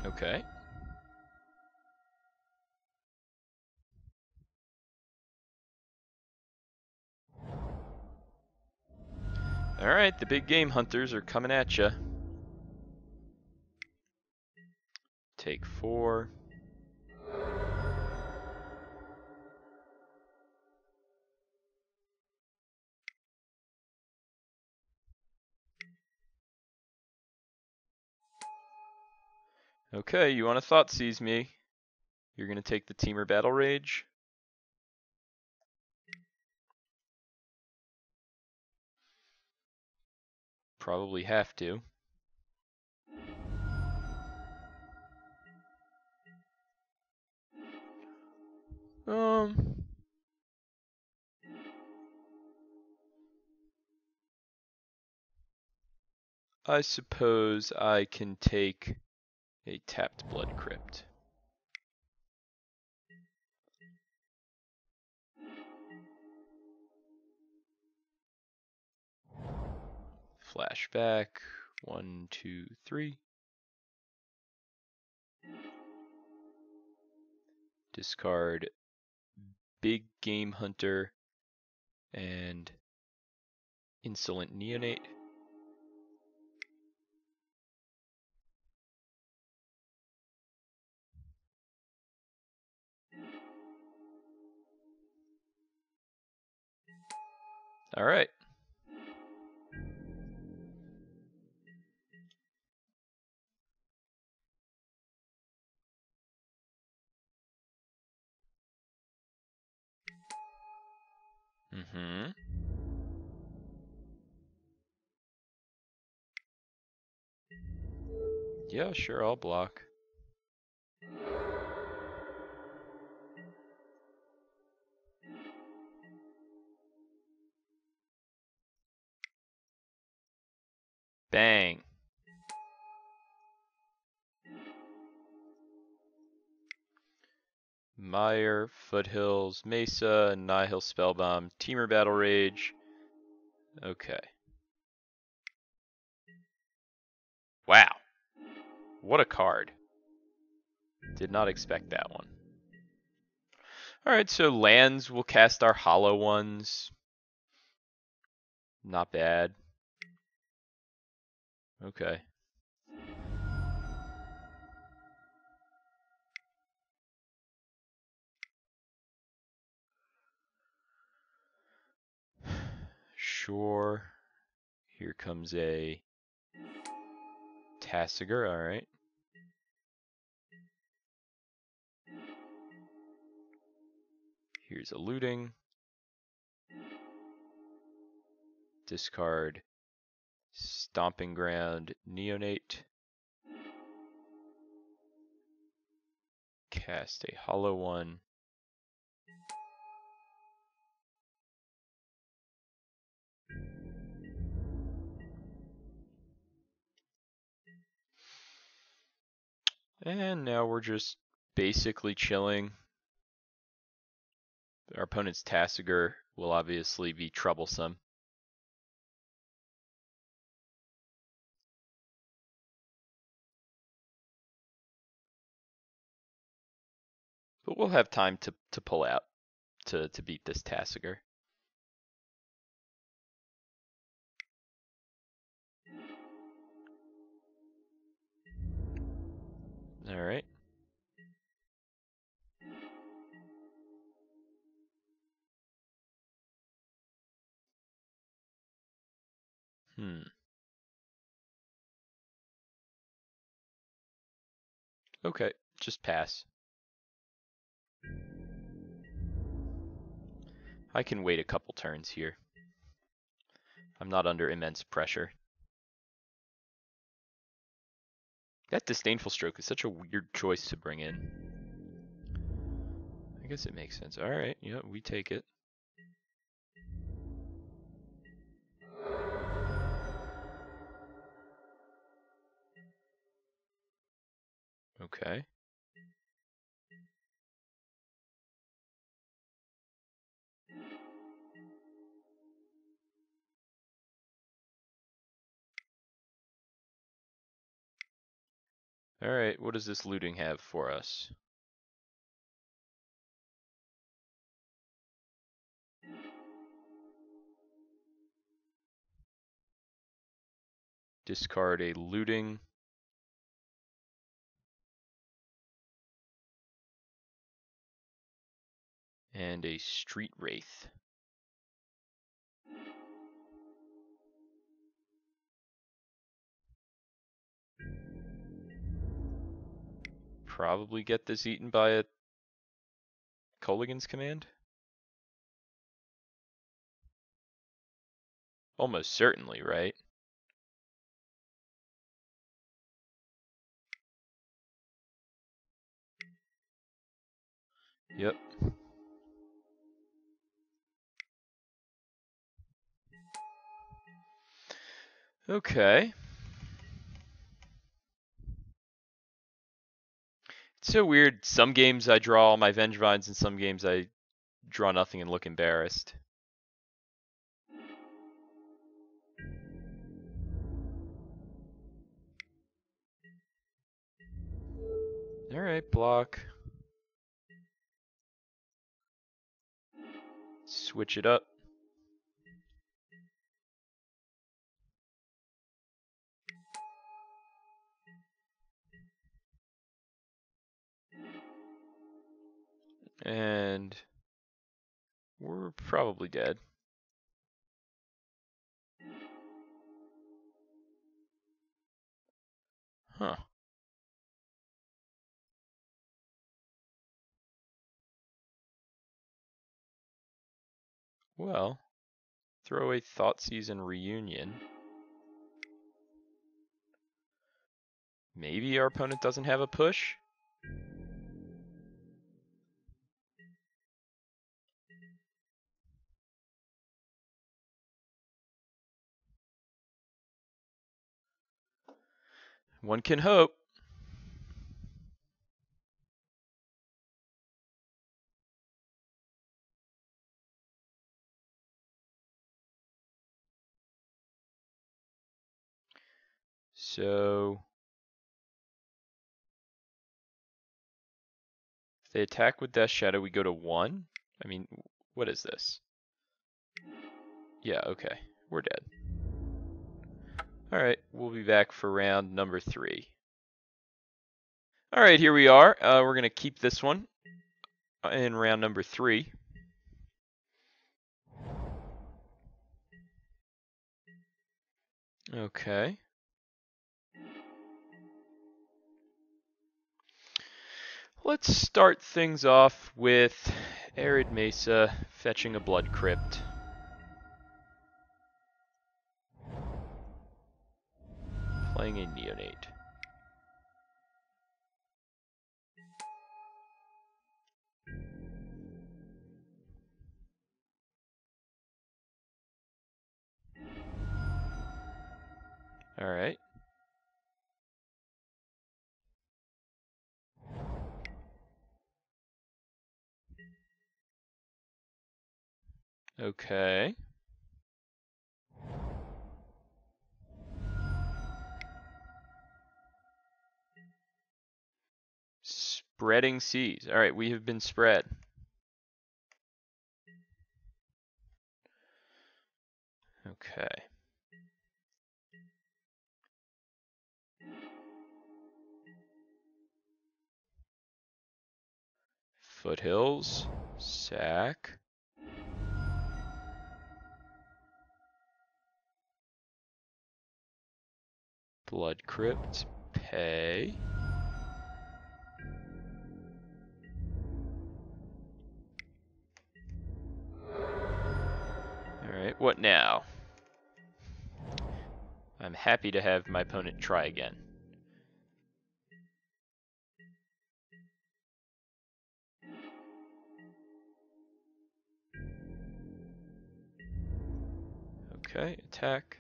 Okay. Alright, the big game hunters are coming at ya. Take 4. Okay, you want to Thought Seize me. You're going to take the Teamer Battle Rage. Probably have to. I suppose I can take a tapped Blood Crypt. Flashback. 1, 2, 3. Discard Big Game Hunter and Insolent Neonate. Alright. Yeah, sure, I'll block. Bang. Mire, Foothills, Mesa, Nihil Spellbomb, Teamer Battle Rage. Okay. Wow. What a card. Did not expect that one. Alright, so lands, we'll cast our hollow ones. Not bad. Okay. Sure. Here comes a Tasigur, alright. Here's a Looting. Discard Stomping Ground, Neonate. Cast a hollow one. And now we're just basically chilling. Our opponent's Tasigur will obviously be troublesome. But we'll have time to pull out to beat this Tasigur. Alright. Okay, just pass. I can wait a couple turns here. I'm not under immense pressure. That Disdainful Stroke is such a weird choice to bring in. I guess it makes sense. Alright, yeah, we take it. Okay. Alright, what does this looting have for us? Discard a looting. And a Street Wraith. probably get this eaten by a Kolaghan's Command? Almost certainly, right? Yep. Okay. It's so weird. Some games I draw all my Vengevines, and some games I draw nothing and look embarrassed. Alright, block. Switch it up. And we're probably dead. Huh. Well, throw a Thoughtseize Reunion. Maybe our opponent doesn't have a push? One can hope. So if they attack with Death Shadow, we go to 1? I mean, what is this? Yeah, okay. We're dead. Alright, we'll be back for round number 3. Alright, here we are. We're going to keep this one in round number 3. Okay. Let's start things off with Arid Mesa fetching a Blood Crypt. Playing a Neonate. Alright. Okay. Spreading Seas. Alright, we have been spread. Okay. Foothills. Sack. Blood Crypt. Pay. Alright, what now? I'm happy to have my opponent try again. Okay, attack.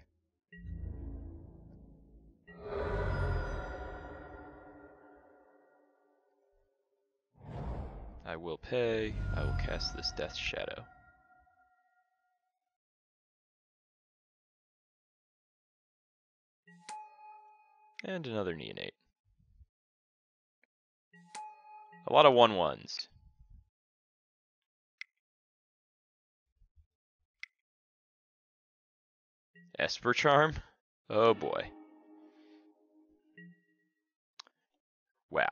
I will pay. I will cast this Death Shadow. And another Neonate. A lot of 1/1s. Esper Charm? Oh boy. Wow.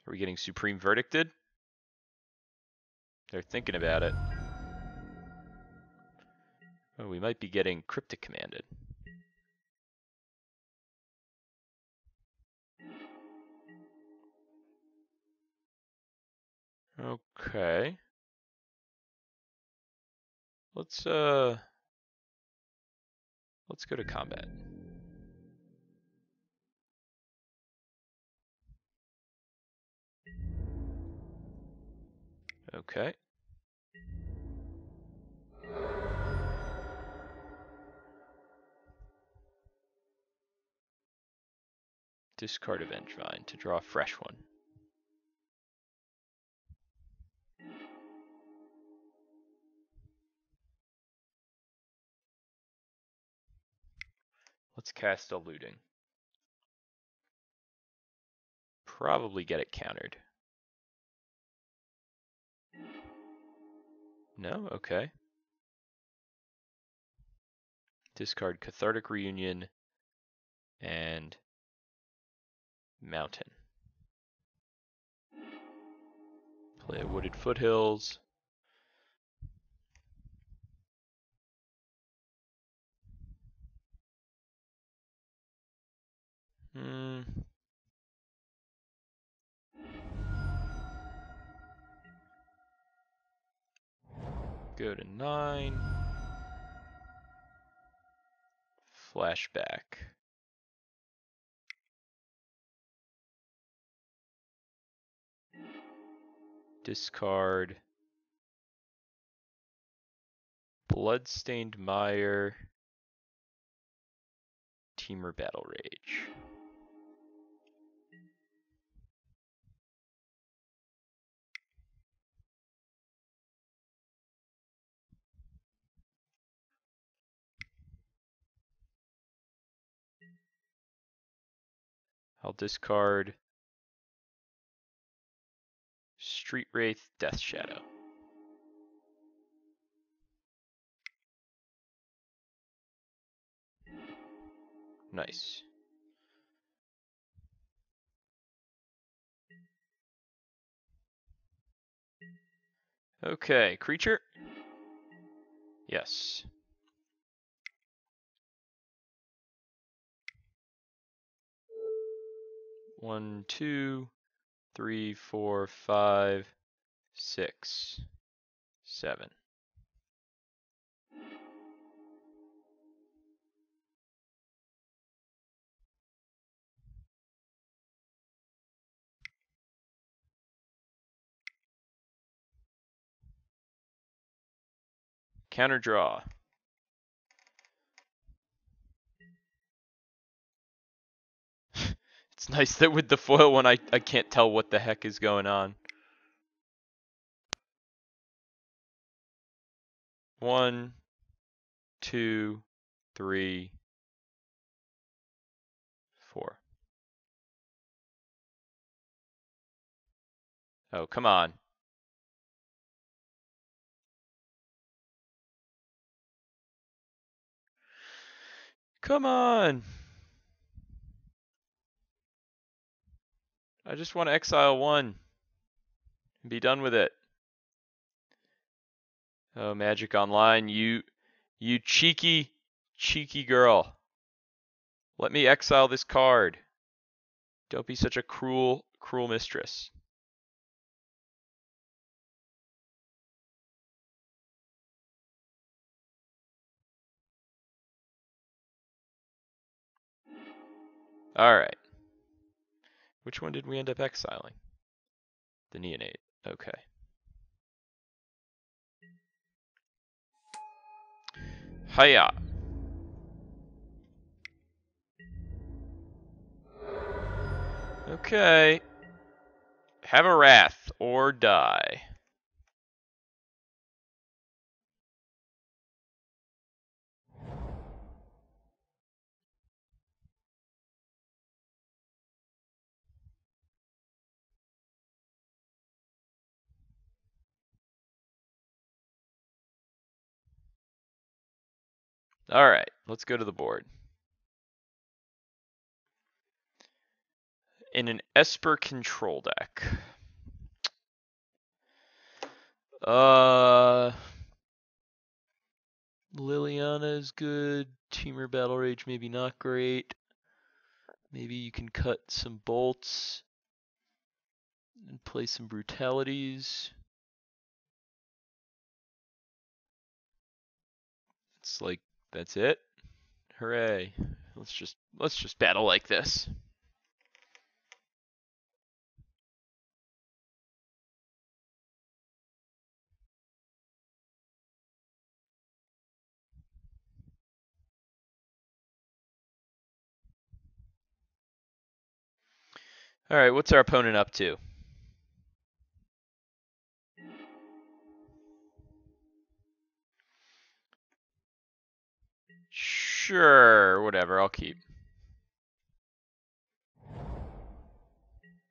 Are we getting Supreme Verdicted? They're thinking about it. Oh, we might be getting Cryptic Commanded. Okay. Let's go to combat. Okay. Discard a Vengevine to draw a fresh one. Let's cast a Looting. Probably get it countered. No? Okay. Discard Cathartic Reunion and Mountain. Play a Wooded Foothills. Go to 9. Flashback. Discard Bloodstained Mire. Teamer Battle Rage. I'll discard Street Wraith, Death Shadow. Nice. Okay, creature? Yes. One, 2, 3, 4, 5, 6, 7. Counter draw. It's nice that with the foil one I can't tell what the heck is going on. 1, 2, 3, 4. Oh, come on. Come on! I just want to exile 1 and be done with it. Oh, Magic Online, you cheeky girl. Let me exile this card. Don't be such a cruel mistress. Alright. Which one did we end up exiling? The Neonate. Okay. Hiya. Okay. Have a Wrath or die. Alright, let's go to the board. In an Esper control deck. Liliana is good. Teamer Battle Rage maybe not great. Maybe you can cut some bolts. And play some brutalities. It's like, that's it. Hooray. Let's just battle like this. Alright, what's our opponent up to? Sure, whatever, I'll keep.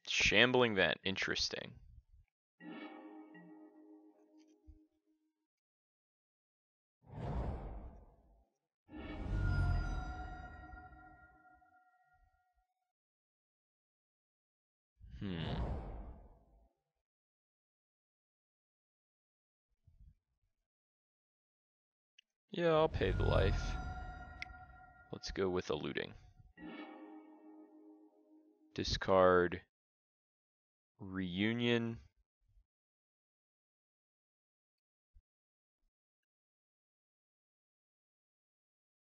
Shambling Vent, interesting. Yeah, I'll pay the life. Let's go with a looting. Discard Reunion.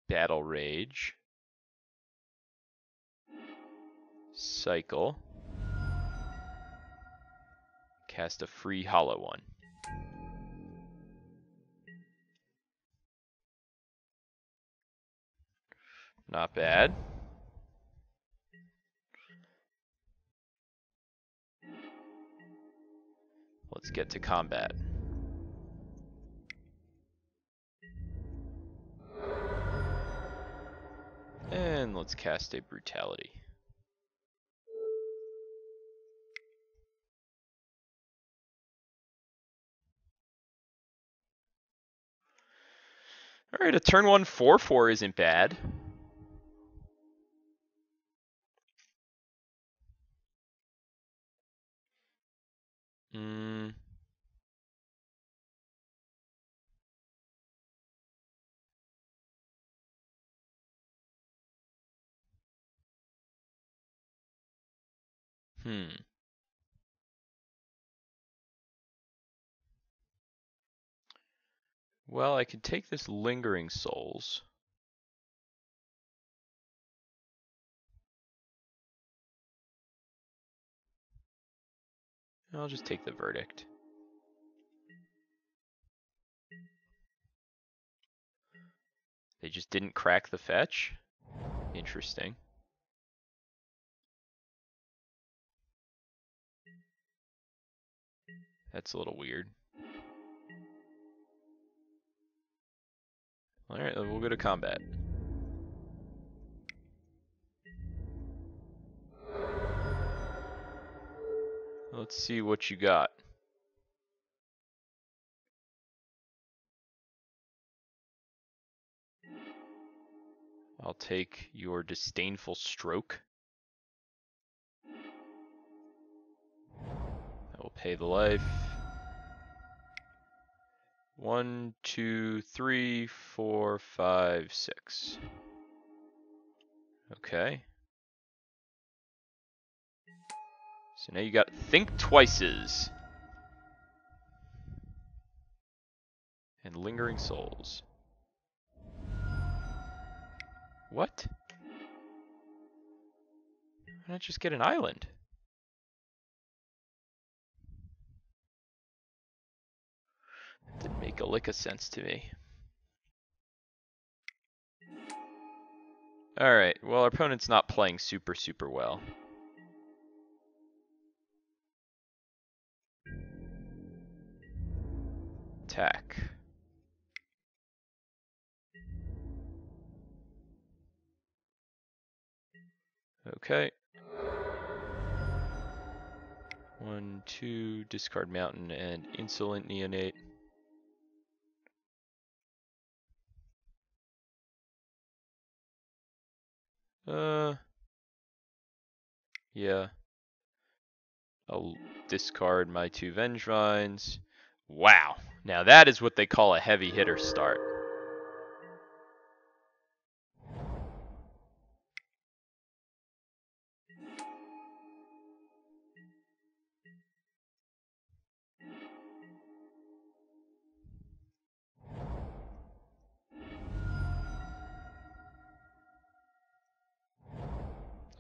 Battle Rage. Cycle. Cast a free hollow one. Not bad. Let's get to combat. And let's cast a Brutality. Alright, a turn 1 4/4 isn't bad. Well, I could take this Lingering Souls. I'll just take the Verdict. They just didn't crack the fetch? Interesting. That's a little weird. Alright, we'll go to combat. Let's see what you got. I'll take your Disdainful Stroke. I will pay the life. 1, 2, 3, 4, 5, 6. Okay. So now you got Think Twices. And Lingering Souls. What? Why not just get an island? That didn't make a lick of sense to me. Alright, well our opponent's not playing super well. Attack. Okay. 1, 2, discard Mountain and Insolent Neonate. Yeah. I'll discard my 2 Vengevines. Wow. Now that is what they call a heavy hitter start.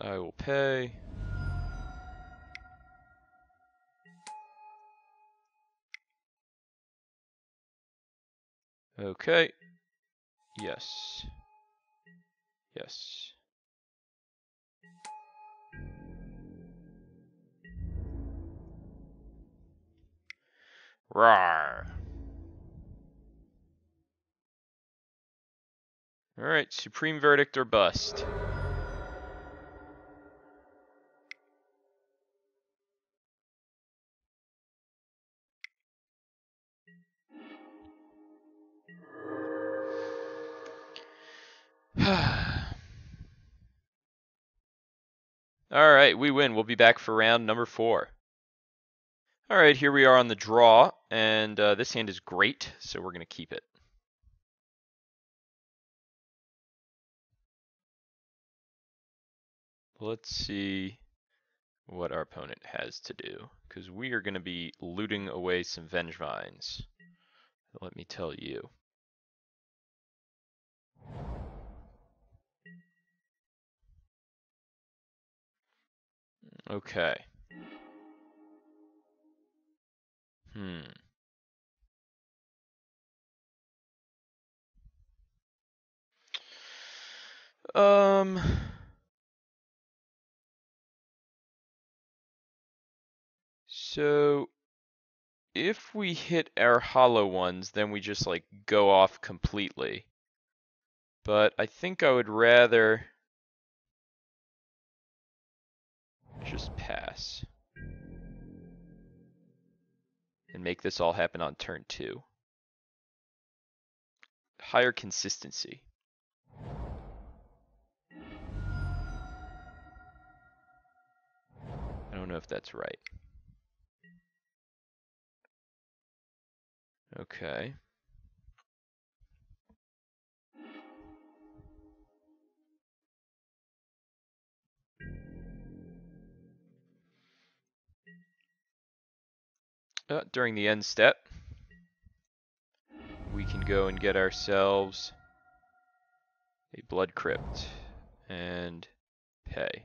I will pay. Okay. Yes. Yes. Rawr. Alright, Supreme Verdict or bust. Alright, we win. We'll be back for round number 4. Alright, here we are on the draw, and this hand is great, so we're going to keep it. Let's see what our opponent has to do, because we are going to be looting away some Vengevines. Let me tell you. Okay. So if we hit our hollow ones, then we just like go off completely. But I think I would rather just pass and make this all happen on turn 2. Higher consistency. I don't know if that's right. Okay. During the end step, we can go and get ourselves a Blood Crypt and pay.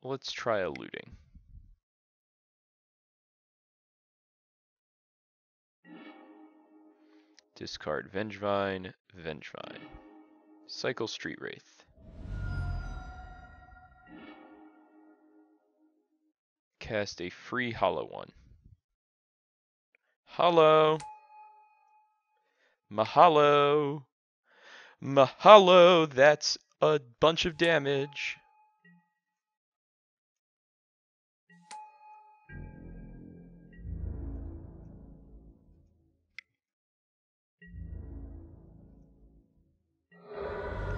Let's try a looting. Discard Vengevine, Vengevine. Cycle Street Wraith. Cast a free hollow one. Hollow. Mahalo. Mahalo, that's a bunch of damage.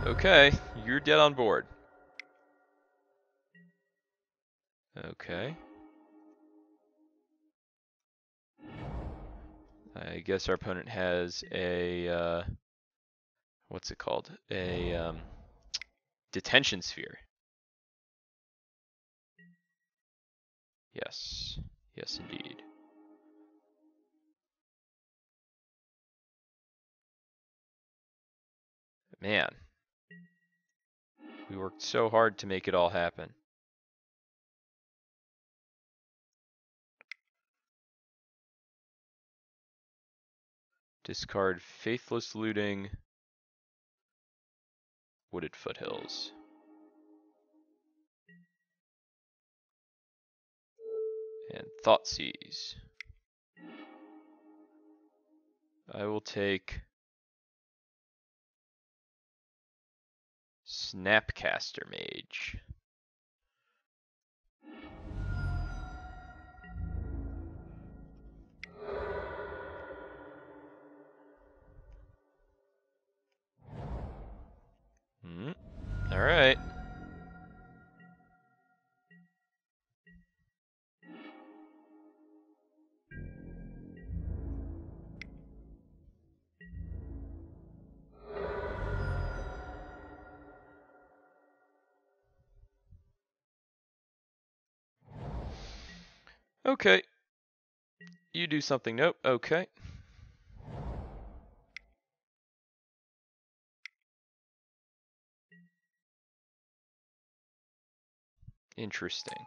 Okay, you're dead on board. Okay. I guess our opponent has a, what's it called? A, detention sphere. Yes. Yes, indeed. Man. We worked so hard to make it all happen. Discard Faithless Looting, Wooded Foothills. And Thoughtseize. I will take Snapcaster Mage. Alright. Okay. You do something. Nope. Okay. Interesting.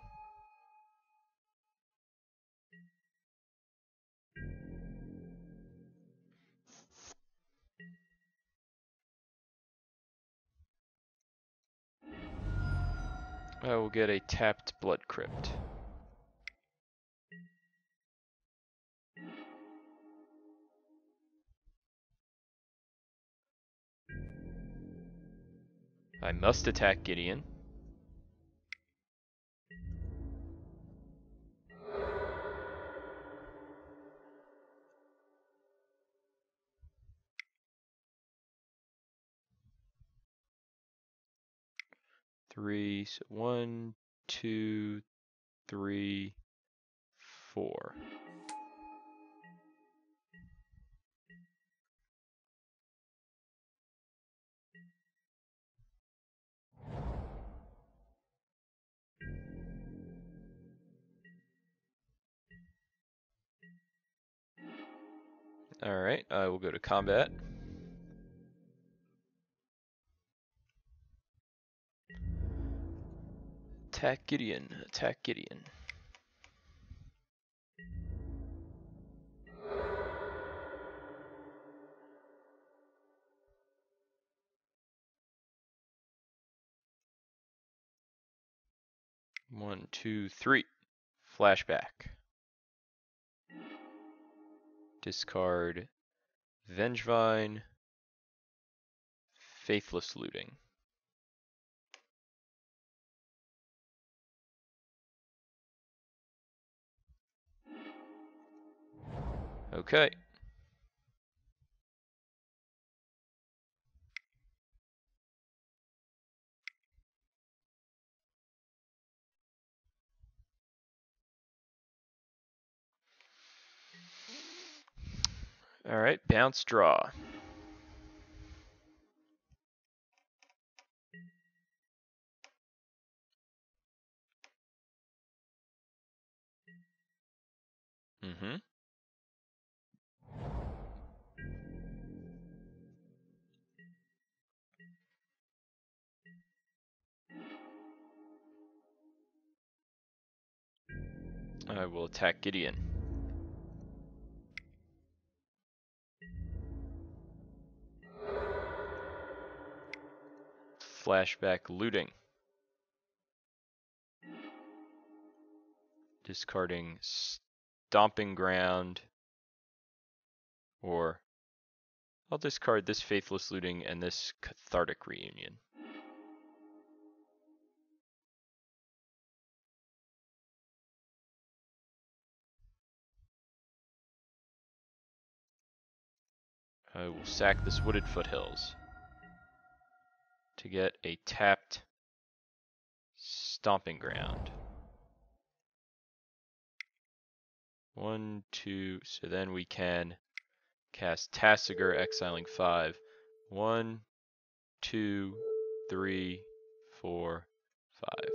I will get a tapped Blood Crypt. I must attack Gideon. Three, so 1, 2, 3, 4. Alright, I will go to combat. Attack Gideon, attack Gideon. One, two, three. Flashback. Discard Vengevine. Faithless Looting. Okay. Alright, bounce draw. Mm-hmm. I will attack Gideon. Flashback Looting. Discarding Stomping Ground, or I'll discard this Faithless Looting and this Cathartic Reunion. I will sack this Wooded Foothills to get a tapped Stomping Ground. 1, 2, so then we can cast Tasigur, exiling 5. 1, 2, 3, 4, 5.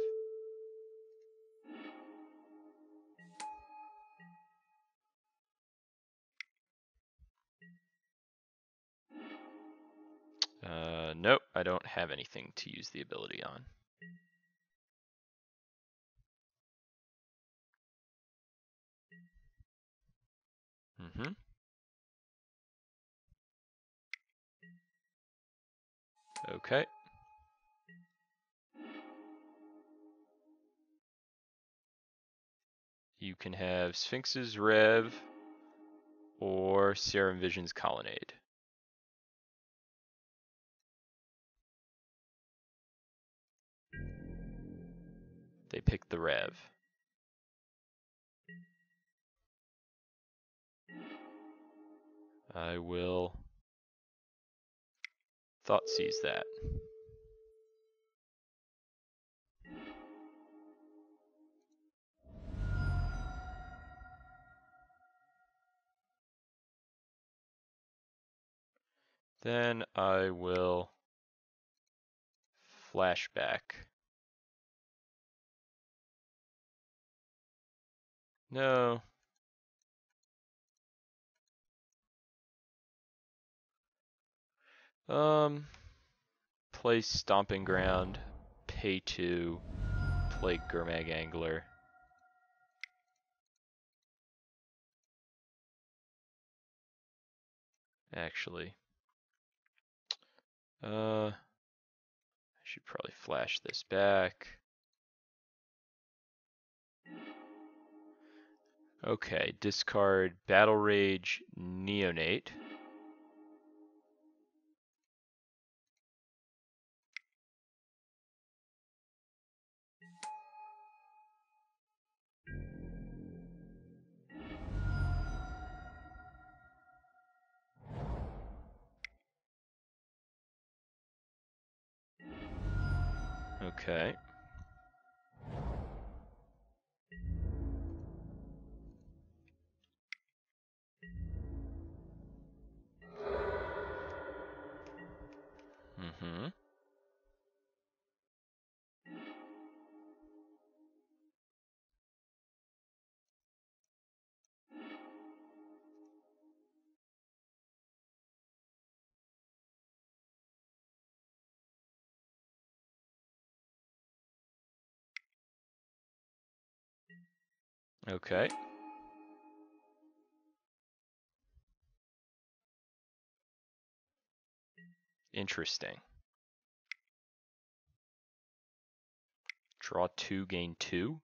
Nope, I don't have anything to use the ability on. Mm-hmm. Okay. You can have Sphinx's Rev or Serum Vision's Colonnade. They picked the Rev. I will Thought Seize that. Then I will flashback No. Play Stomping Ground, pay 2, play Gurmag Angler. Actually, I should probably flash this back. Okay, discard Battle Rage Neonate. Okay. Mm-hmm. Okay. Interesting. Draw 2, gain 2.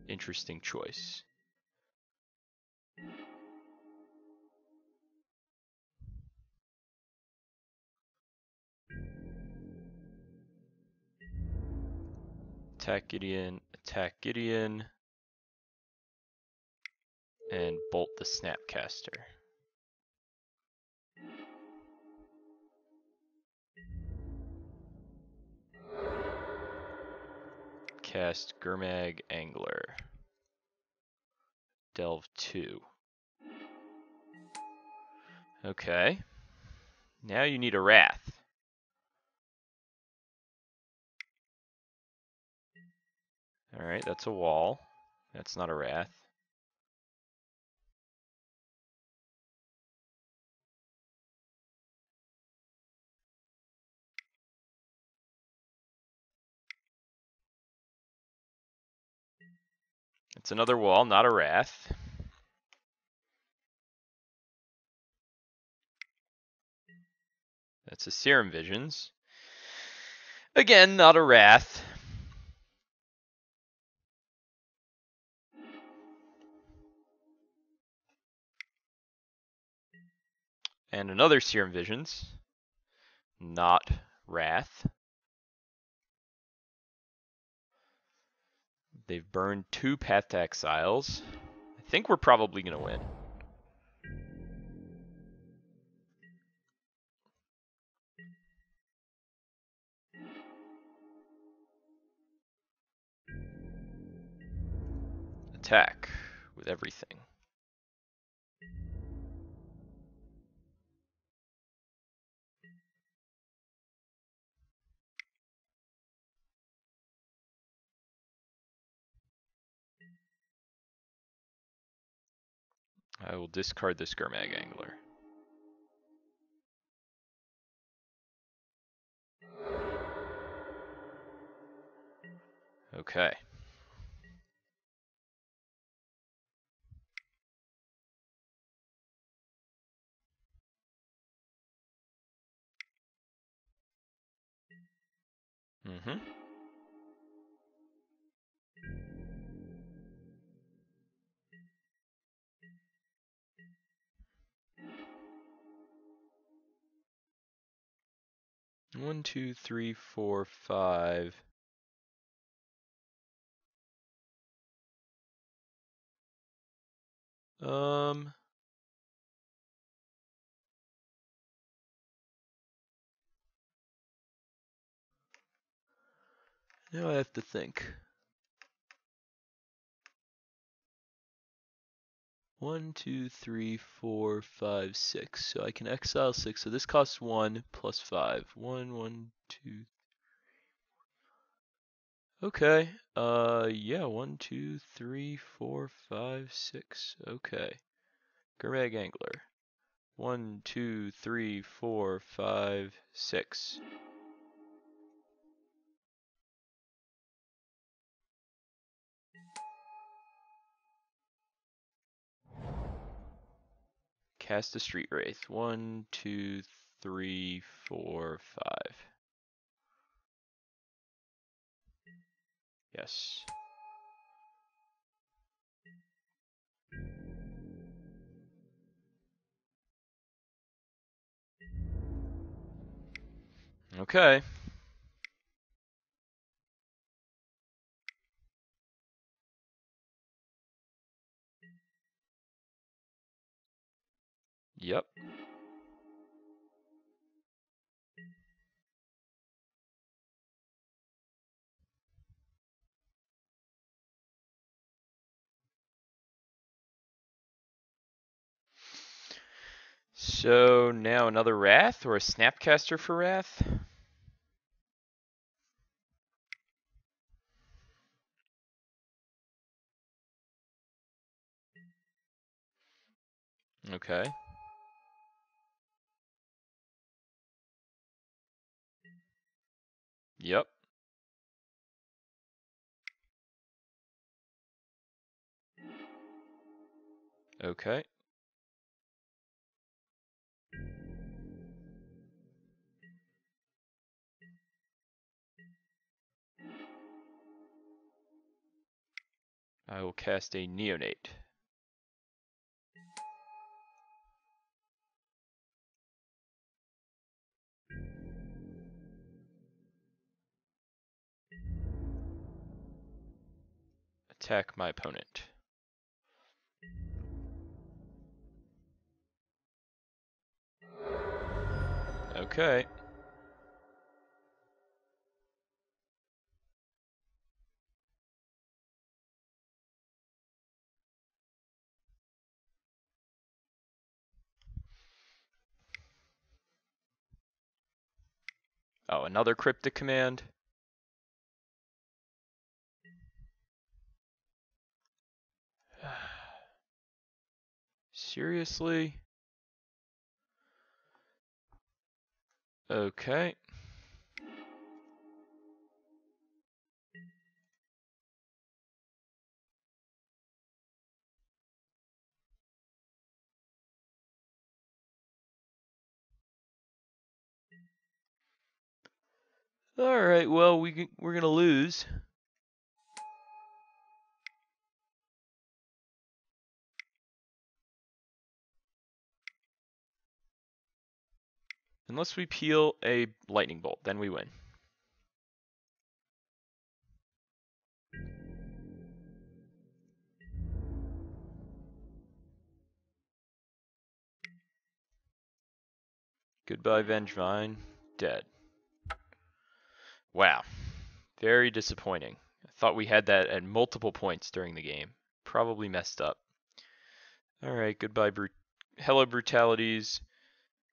Interesting choice. Attack Gideon, and bolt the Snapcaster. Cast Gurmag Angler. Delve 2. Okay. Now you need a Wrath. Alright, that's a wall. That's not a Wrath. It's another wall, not a Wrath. That's a Serum Visions. Again, not a Wrath. And another Serum Visions. Not Wrath. They've burned 2 Path to Exiles. I think we're probably going to win. Attack with everything. I will discard this Gurmag Angler. Okay. Mm-hmm. One, two, three, four, five. Now I have to think. 1, 2, 3, 4, 5, 6. So I can exile 6. So this costs 1 plus 5. 1, 1, 2. Okay. Yeah. 1, 2, 3, 4, 5, 6. Okay. Gurmag Angler. 1, 2, 3, 4, 5, 6. Cast a Street Wraith. 1, 2, 3, 4, 5. Yes. Okay. Yep. So now another Wrath or a Snapcaster for Wrath? Okay. Yep. Okay. I will cast a Neonate. Attack my opponent. Okay. Oh, another Cryptic Command. Seriously? Okay. Alright, well, we're gonna lose. Unless we peel a Lightning Bolt, then we win. Goodbye, Vengevine. Dead. Wow. Very disappointing. I thought we had that at multiple points during the game. Probably messed up. Alright, goodbye, hello, Brutalities.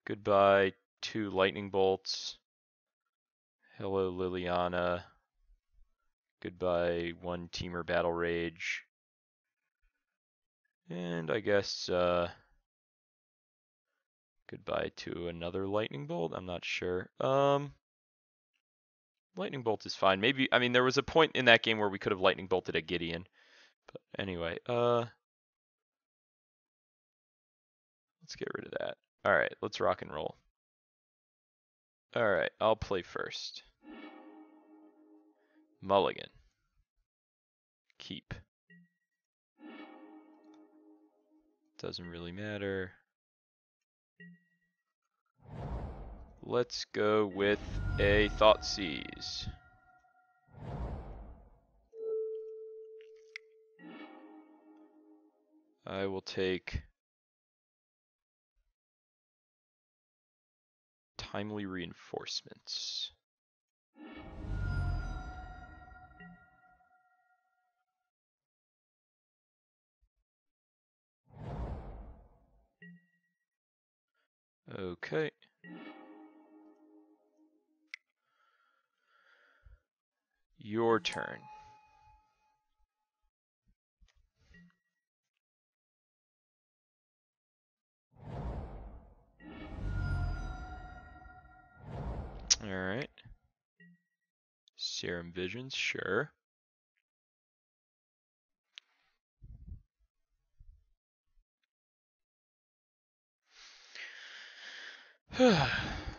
Goodbye, 2 Lightning Bolts. Hello, Liliana. Goodbye, 1 Teamer Battle Rage. And I guess, goodbye to another Lightning Bolt. I'm not sure. Lightning Bolt is fine. Maybe, I mean, there was a point in that game where we could have Lightning Bolted a Gideon. But anyway, let's get rid of that. Alright, let's rock and roll. Alright, I'll play first. Mulligan. Keep. Doesn't really matter. Let's go with a Thoughtseize. I will take Timely Reinforcements. Okay. Your turn. Alright. Serum Visions, sure.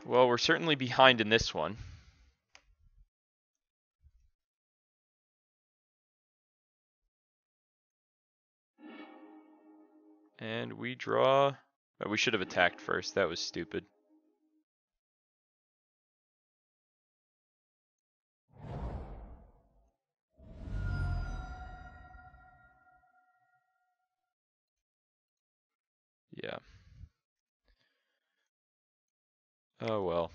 Well, we're certainly behind in this one. And we draw... Oh, we should have attacked first. That was stupid. Yeah. Oh well.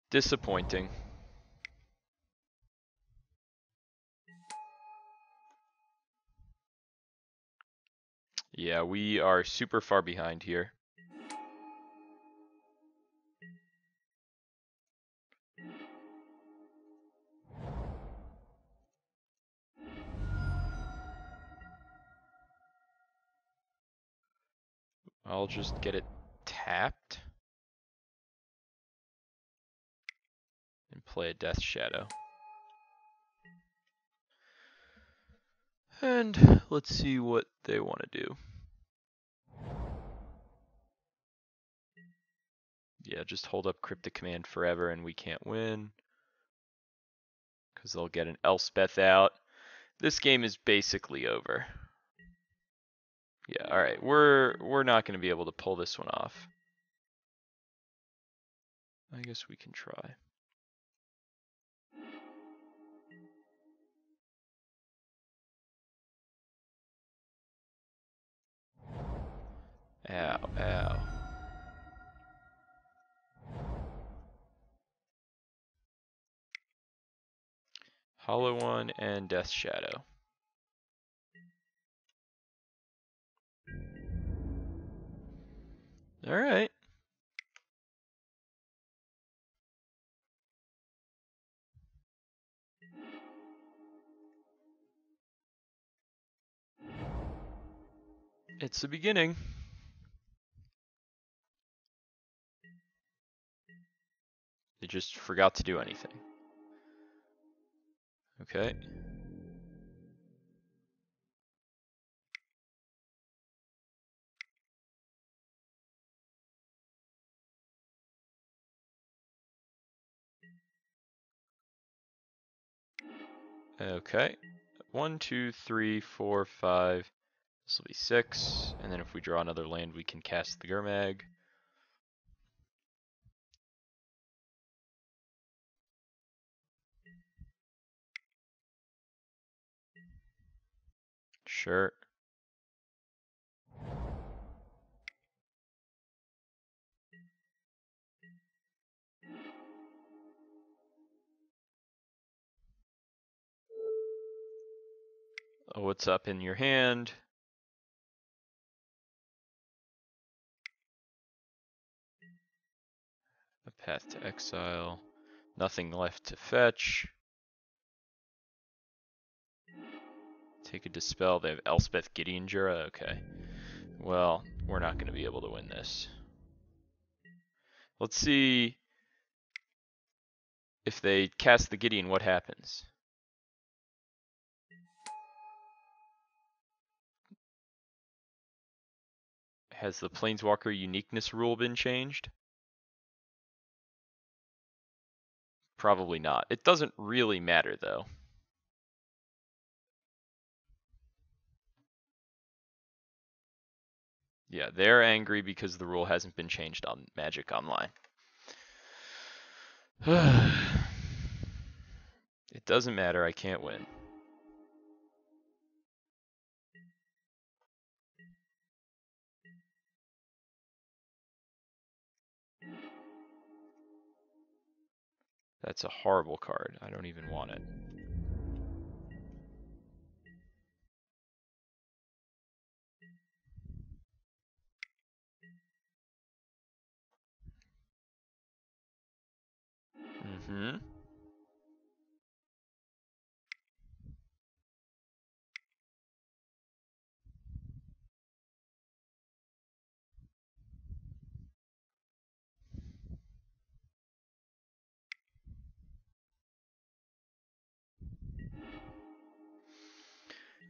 Disappointing. Yeah, we are super far behind here. I'll just get it tapped and play a Death Shadow. And let's see what they want to do. Yeah, just hold up Cryptic Command forever and we can't win. Because they'll get an Elspeth out. This game is basically over. Yeah, alright, we're not going to be able to pull this one off. I guess we can try. Ow, ow. Hollow One and Death Shadow. Alright. It's the beginning. They just forgot to do anything. Okay. Okay. 1, 2, 3, 4, 5. This will be 6. And then if we draw another land, we can cast the Gurmag. Sure. Oh, what's up in your hand? A Path to Exile. Nothing left to fetch. Take a Dispel. They have Elspeth Gideon Jura. Okay. Well, we're not going to be able to win this. Let's see if they cast the Gideon, what happens? Has the Planeswalker uniqueness rule been changed? Probably not. It doesn't really matter though. Yeah, they're angry because the rule hasn't been changed on Magic Online. It doesn't matter, I can't win. That's a horrible card. I don't even want it. Mm-hmm.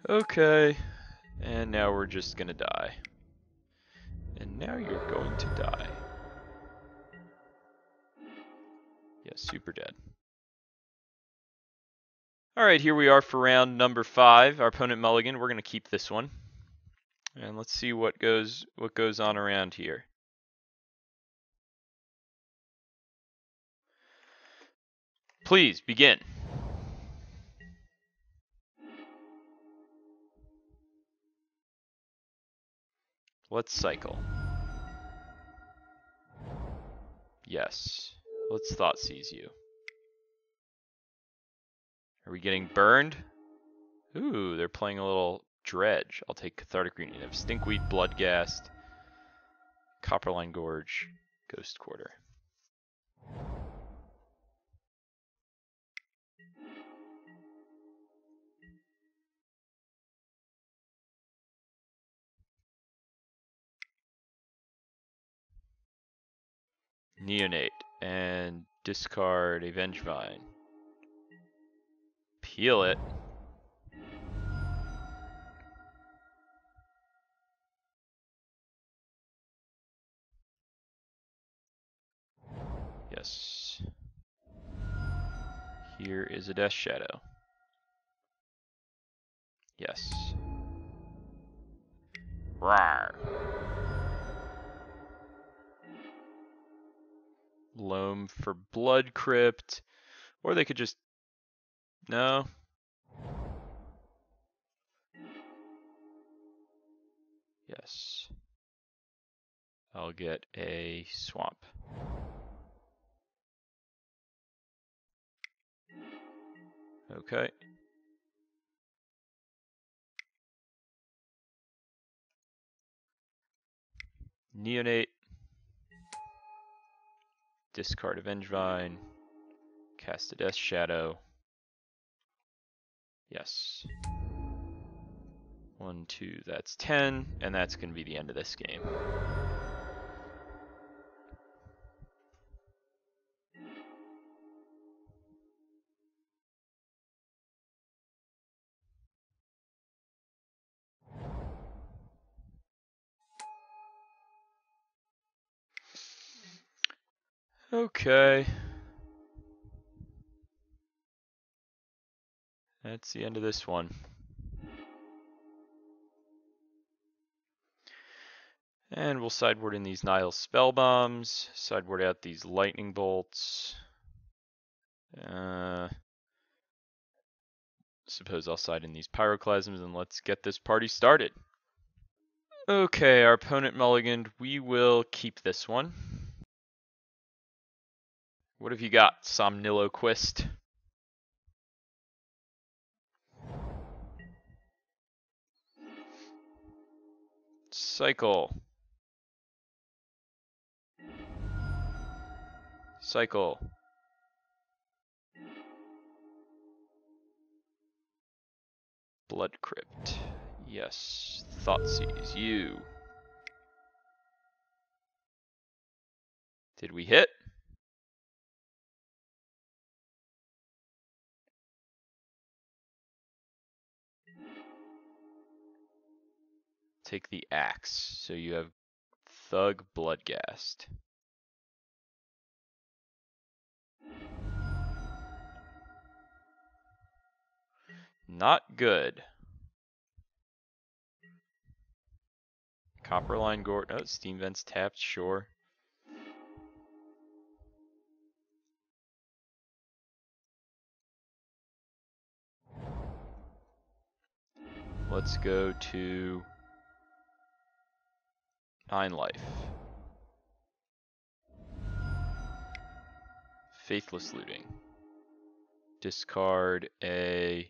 Okay. And now we're just gonna die. And now you're going to die. Yes, super dead. Alright, here we are for round number 5. Our opponent mulligan. We're gonna keep this one. And let's see what goes on around here. Please begin. Let's cycle. Yes. Let's Thought Seize you. Are we getting burned? Ooh, they're playing a little dredge. I'll take Cathartic Green. They have Stinkweed, Bloodghast, Copperline Gorge, Ghost Quarter. Neonate and discard a Vengevine. Peel it. Yes. Here is a Death Shadow. Yes. Rawr. Loam for Blood Crypt. Or they could just... No. Yes. I'll get a Swamp. Okay. Neonate. Discard a Vengevine. Cast a Death Shadow. Yes. 1, 2, that's 10, and that's going to be the end of this game. Okay. That's the end of this one. And we'll sideboard in these Nile Spell Bombs, sideboard out these Lightning Bolts. Suppose I'll side in these Pyroclasms, and let's get this party started. Okay, our opponent mulliganed. We will keep this one. What have you got, Somniloquist? Cycle. Cycle. Blood Crypt. Yes. Thoughtseize. You. Did we hit? Take the axe. So you have Thug Bloodghast. Not good. Copperline Gorge. Oh, Steam Vents tapped, sure. Let's go to 9 life. Faithless Looting. Discard a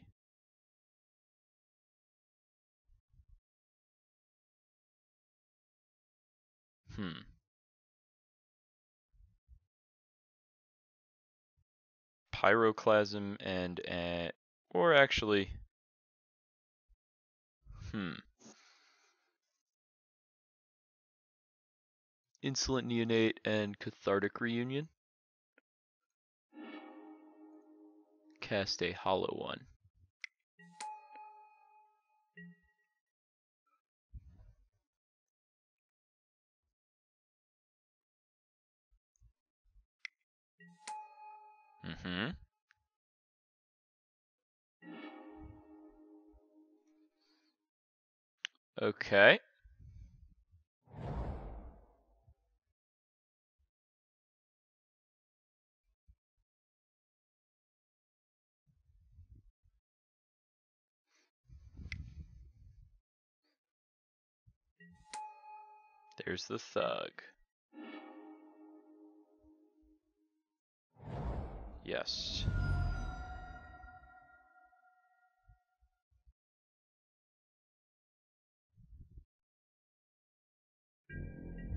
Pyroclasm and or actually Insolent Neonate and Cathartic Reunion. Cast a hollow one. Okay. There's the thug. Yes.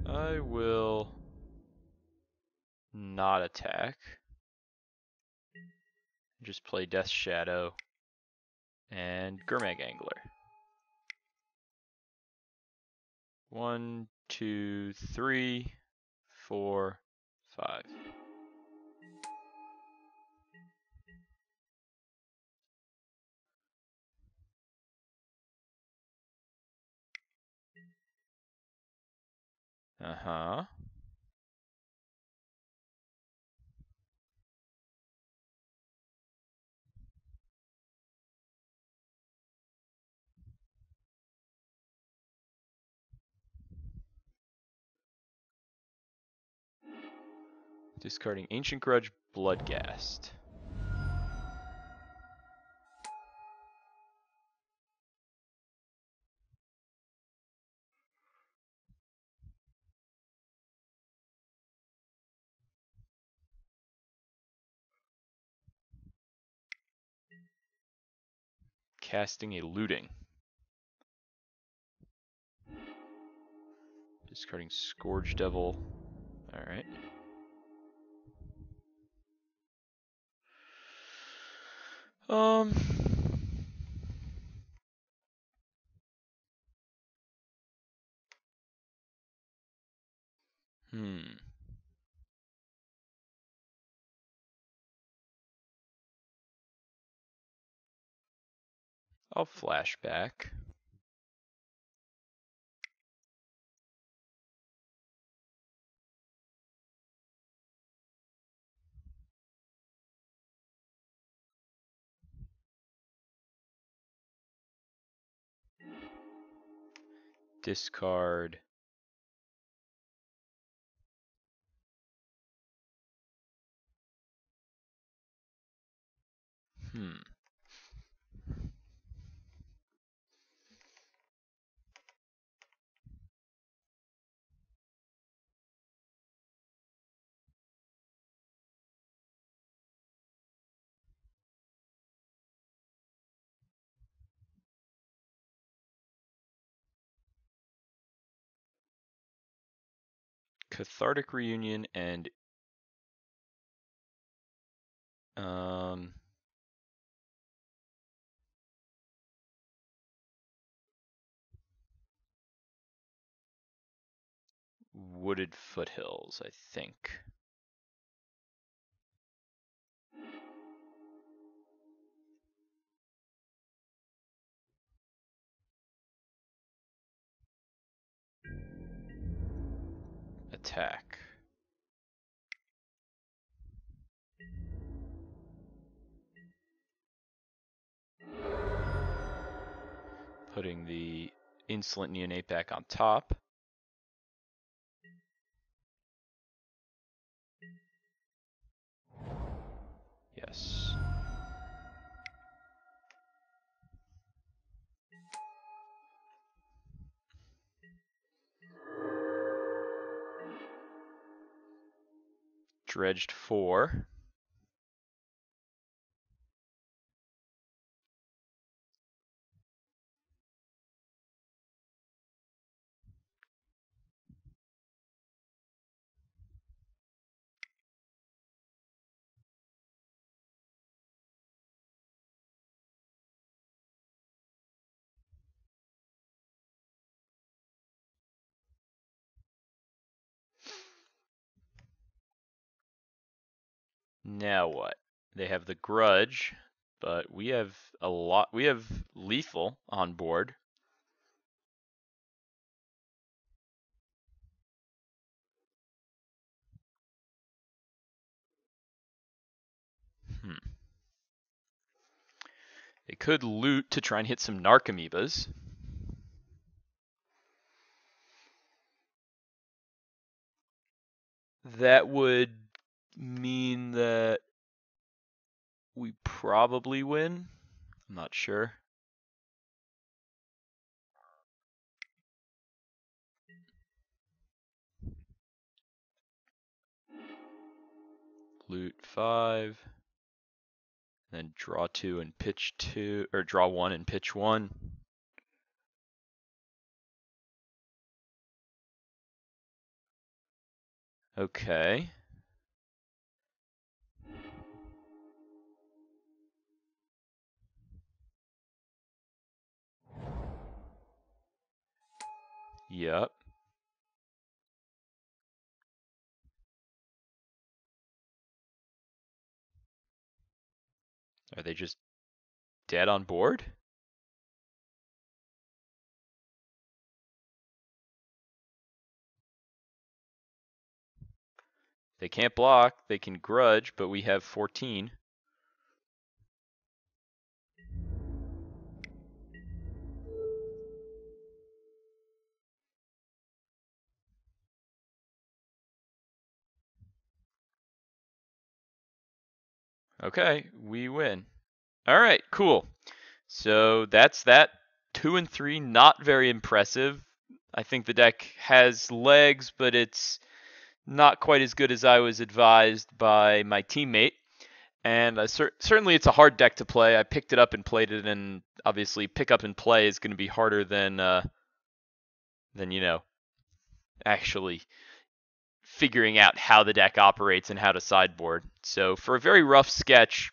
I will not attack. Just play Death Shadow and Gurmag Angler. 1, 2, 3, 4, 5. Discarding Ancient Grudge, Bloodghast. Casting a Looting. Discarding Scourge Devil. Alright. I'll flashback. Discard. Cathartic Reunion and Wooded Foothills, I think. Attack. Putting the Insolent Neonate back on top. Yes. Dredged 4. Now what? They have the Grudge, but we have a lot. We have Lethal on board. They could loot to try and hit some Narcomoebas. That would mean that we probably win. I'm not sure. Loot 5. Then draw 2 and pitch 2, or draw 1 and pitch 1. Okay. Yep. Are they just dead on board? They can't block, they can grudge, but we have 14. Okay, we win. All right, cool. So that's that. 2 and 3, not very impressive. I think the deck has legs, but it's not quite as good as I was advised by my teammate. And certainly it's a hard deck to play. I picked it up and played it, and obviously pick up and play is going to be harder than actually figuring out how the deck operates and how to sideboard. So for a very rough sketch,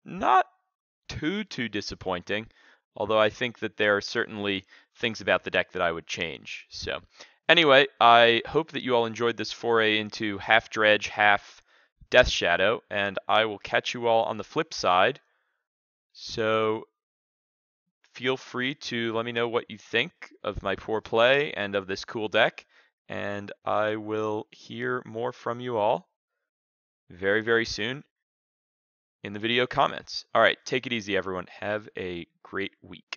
not too disappointing, although I think that there are certainly things about the deck that I would change. So anyway, I hope that you all enjoyed this foray into half Dredge, half Death Shadow, and I will catch you all on the flip side. So feel free to let me know what you think of my poor play and of this cool deck, and I will hear more from you all very, very soon in the video comments. All right, take it easy, everyone. Have a great week.